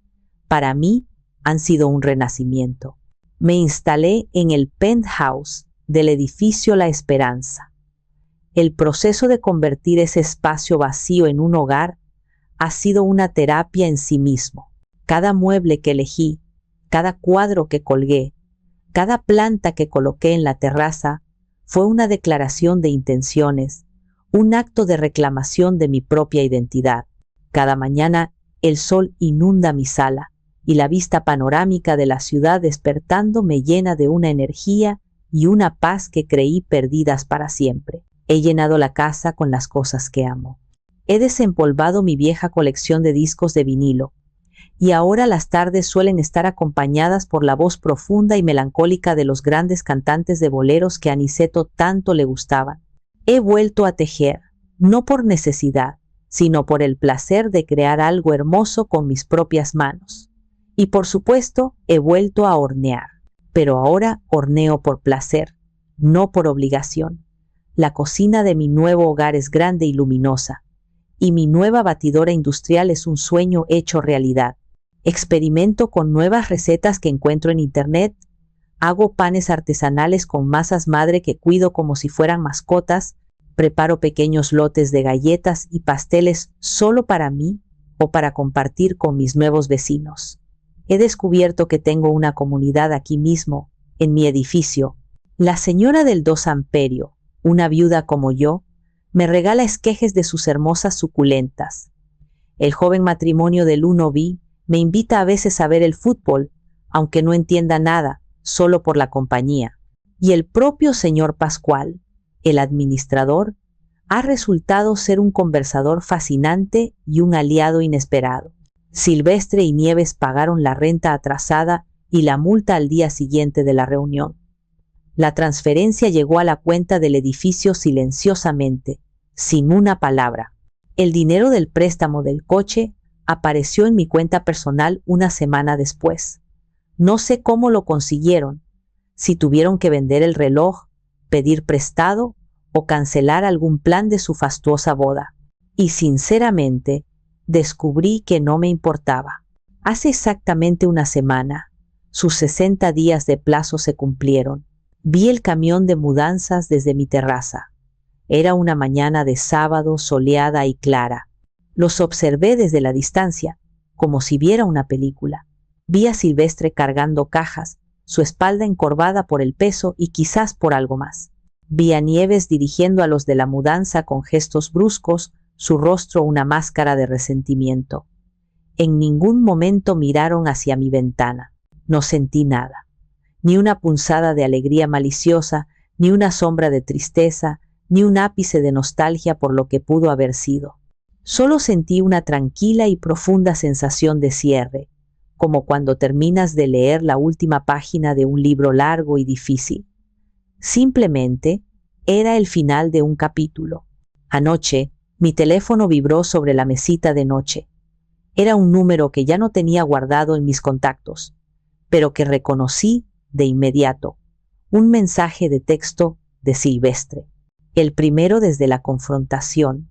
Para mí, han sido un renacimiento. Me instalé en el penthouse del edificio La Esperanza. El proceso de convertir ese espacio vacío en un hogar ha sido una terapia en sí mismo. Cada mueble que elegí, cada cuadro que colgué, cada planta que coloqué en la terraza fue una declaración de intenciones, un acto de reclamación de mi propia identidad. Cada mañana el sol inunda mi sala y la vista panorámica de la ciudad despertando me llena de una energía y una paz que creí perdidas para siempre. He llenado la casa con las cosas que amo. He desempolvado mi vieja colección de discos de vinilo, y ahora las tardes suelen estar acompañadas por la voz profunda y melancólica de los grandes cantantes de boleros que a Aniceto tanto le gustaban. He vuelto a tejer, no por necesidad, sino por el placer de crear algo hermoso con mis propias manos. Y por supuesto, he vuelto a hornear, pero ahora horneo por placer, no por obligación. La cocina de mi nuevo hogar es grande y luminosa, y mi nueva batidora industrial es un sueño hecho realidad. Experimento con nuevas recetas que encuentro en internet, hago panes artesanales con masas madre que cuido como si fueran mascotas, preparo pequeños lotes de galletas y pasteles solo para mí o para compartir con mis nuevos vecinos. He descubierto que tengo una comunidad aquí mismo, en mi edificio. La señora del 2 Amperio, una viuda como yo, me regala esquejes de sus hermosas suculentas. El joven matrimonio del 1B me invita a veces a ver el fútbol, aunque no entienda nada, solo por la compañía. Y el propio señor Pascual, el administrador, ha resultado ser un conversador fascinante y un aliado inesperado. Silvestre y Nieves pagaron la renta atrasada y la multa al día siguiente de la reunión. La transferencia llegó a la cuenta del edificio silenciosamente, sin una palabra. El dinero del préstamo del coche apareció en mi cuenta personal una semana después. No sé cómo lo consiguieron, si tuvieron que vender el reloj, pedir prestado o cancelar algún plan de su fastuosa boda. Y sinceramente, descubrí que no me importaba. Hace exactamente una semana, sus 60 días de plazo se cumplieron. Vi el camión de mudanzas desde mi terraza. Era una mañana de sábado soleada y clara. Los observé desde la distancia, como si viera una película. Vi a Silvestre cargando cajas, su espalda encorvada por el peso y quizás por algo más. Vi a Nieves dirigiendo a los de la mudanza con gestos bruscos, su rostro una máscara de resentimiento. En ningún momento miraron hacia mi ventana. No sentí nada. Ni una punzada de alegría maliciosa, ni una sombra de tristeza, ni un ápice de nostalgia por lo que pudo haber sido. Solo sentí una tranquila y profunda sensación de cierre, como cuando terminas de leer la última página de un libro largo y difícil. Simplemente era el final de un capítulo. Anoche, mi teléfono vibró sobre la mesita de noche. Era un número que ya no tenía guardado en mis contactos, pero que reconocí de inmediato. Un mensaje de texto de Silvestre. El primero desde la confrontación.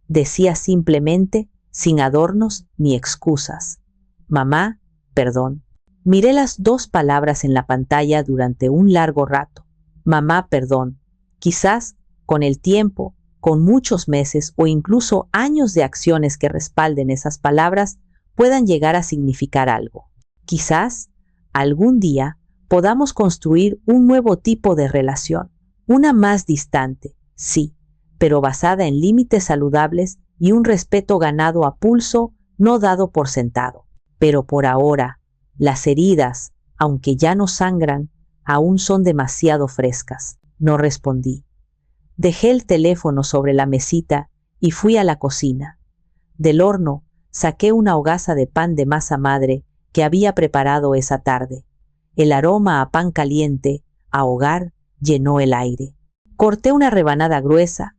Decía simplemente, sin adornos ni excusas: mamá, perdón. Miré las dos palabras en la pantalla durante un largo rato. Mamá, perdón. Quizás, con el tiempo, con muchos meses o incluso años de acciones que respalden esas palabras, puedan llegar a significar algo. Quizás, algún día, podamos construir un nuevo tipo de relación, una más distante, sí, pero basada en límites saludables y un respeto ganado a pulso, no dado por sentado. Pero por ahora, las heridas, aunque ya no sangran, aún son demasiado frescas. No respondí. Dejé el teléfono sobre la mesita y fui a la cocina. Del horno saqué una hogaza de pan de masa madre que había preparado esa tarde. El aroma a pan caliente, a hogar, llenó el aire. Corté una rebanada gruesa,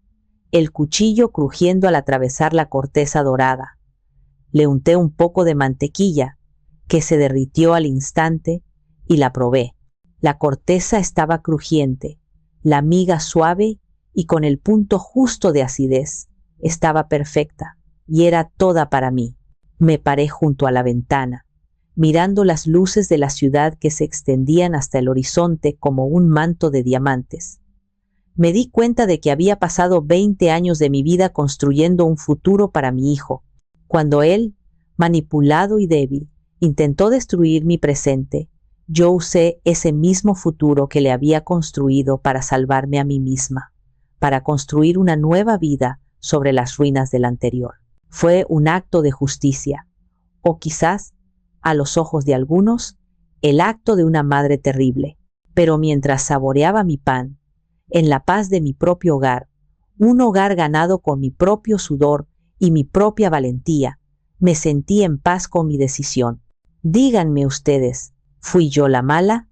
el cuchillo crujiendo al atravesar la corteza dorada. Le unté un poco de mantequilla, que se derritió al instante, y la probé. La corteza estaba crujiente, la miga suave y con el punto justo de acidez. Estaba perfecta, y era toda para mí. Me paré junto a la ventana, mirando las luces de la ciudad que se extendían hasta el horizonte como un manto de diamantes. Me di cuenta de que había pasado 20 años de mi vida construyendo un futuro para mi hijo. Cuando él, manipulado y débil, intentó destruir mi presente, yo usé ese mismo futuro que le había construido para salvarme a mí misma, para construir una nueva vida sobre las ruinas del anterior. Fue un acto de justicia, o quizás, a los ojos de algunos, el acto de una madre terrible. Pero mientras saboreaba mi pan, en la paz de mi propio hogar, un hogar ganado con mi propio sudor y mi propia valentía, me sentí en paz con mi decisión. Díganme ustedes, ¿fui yo la mala?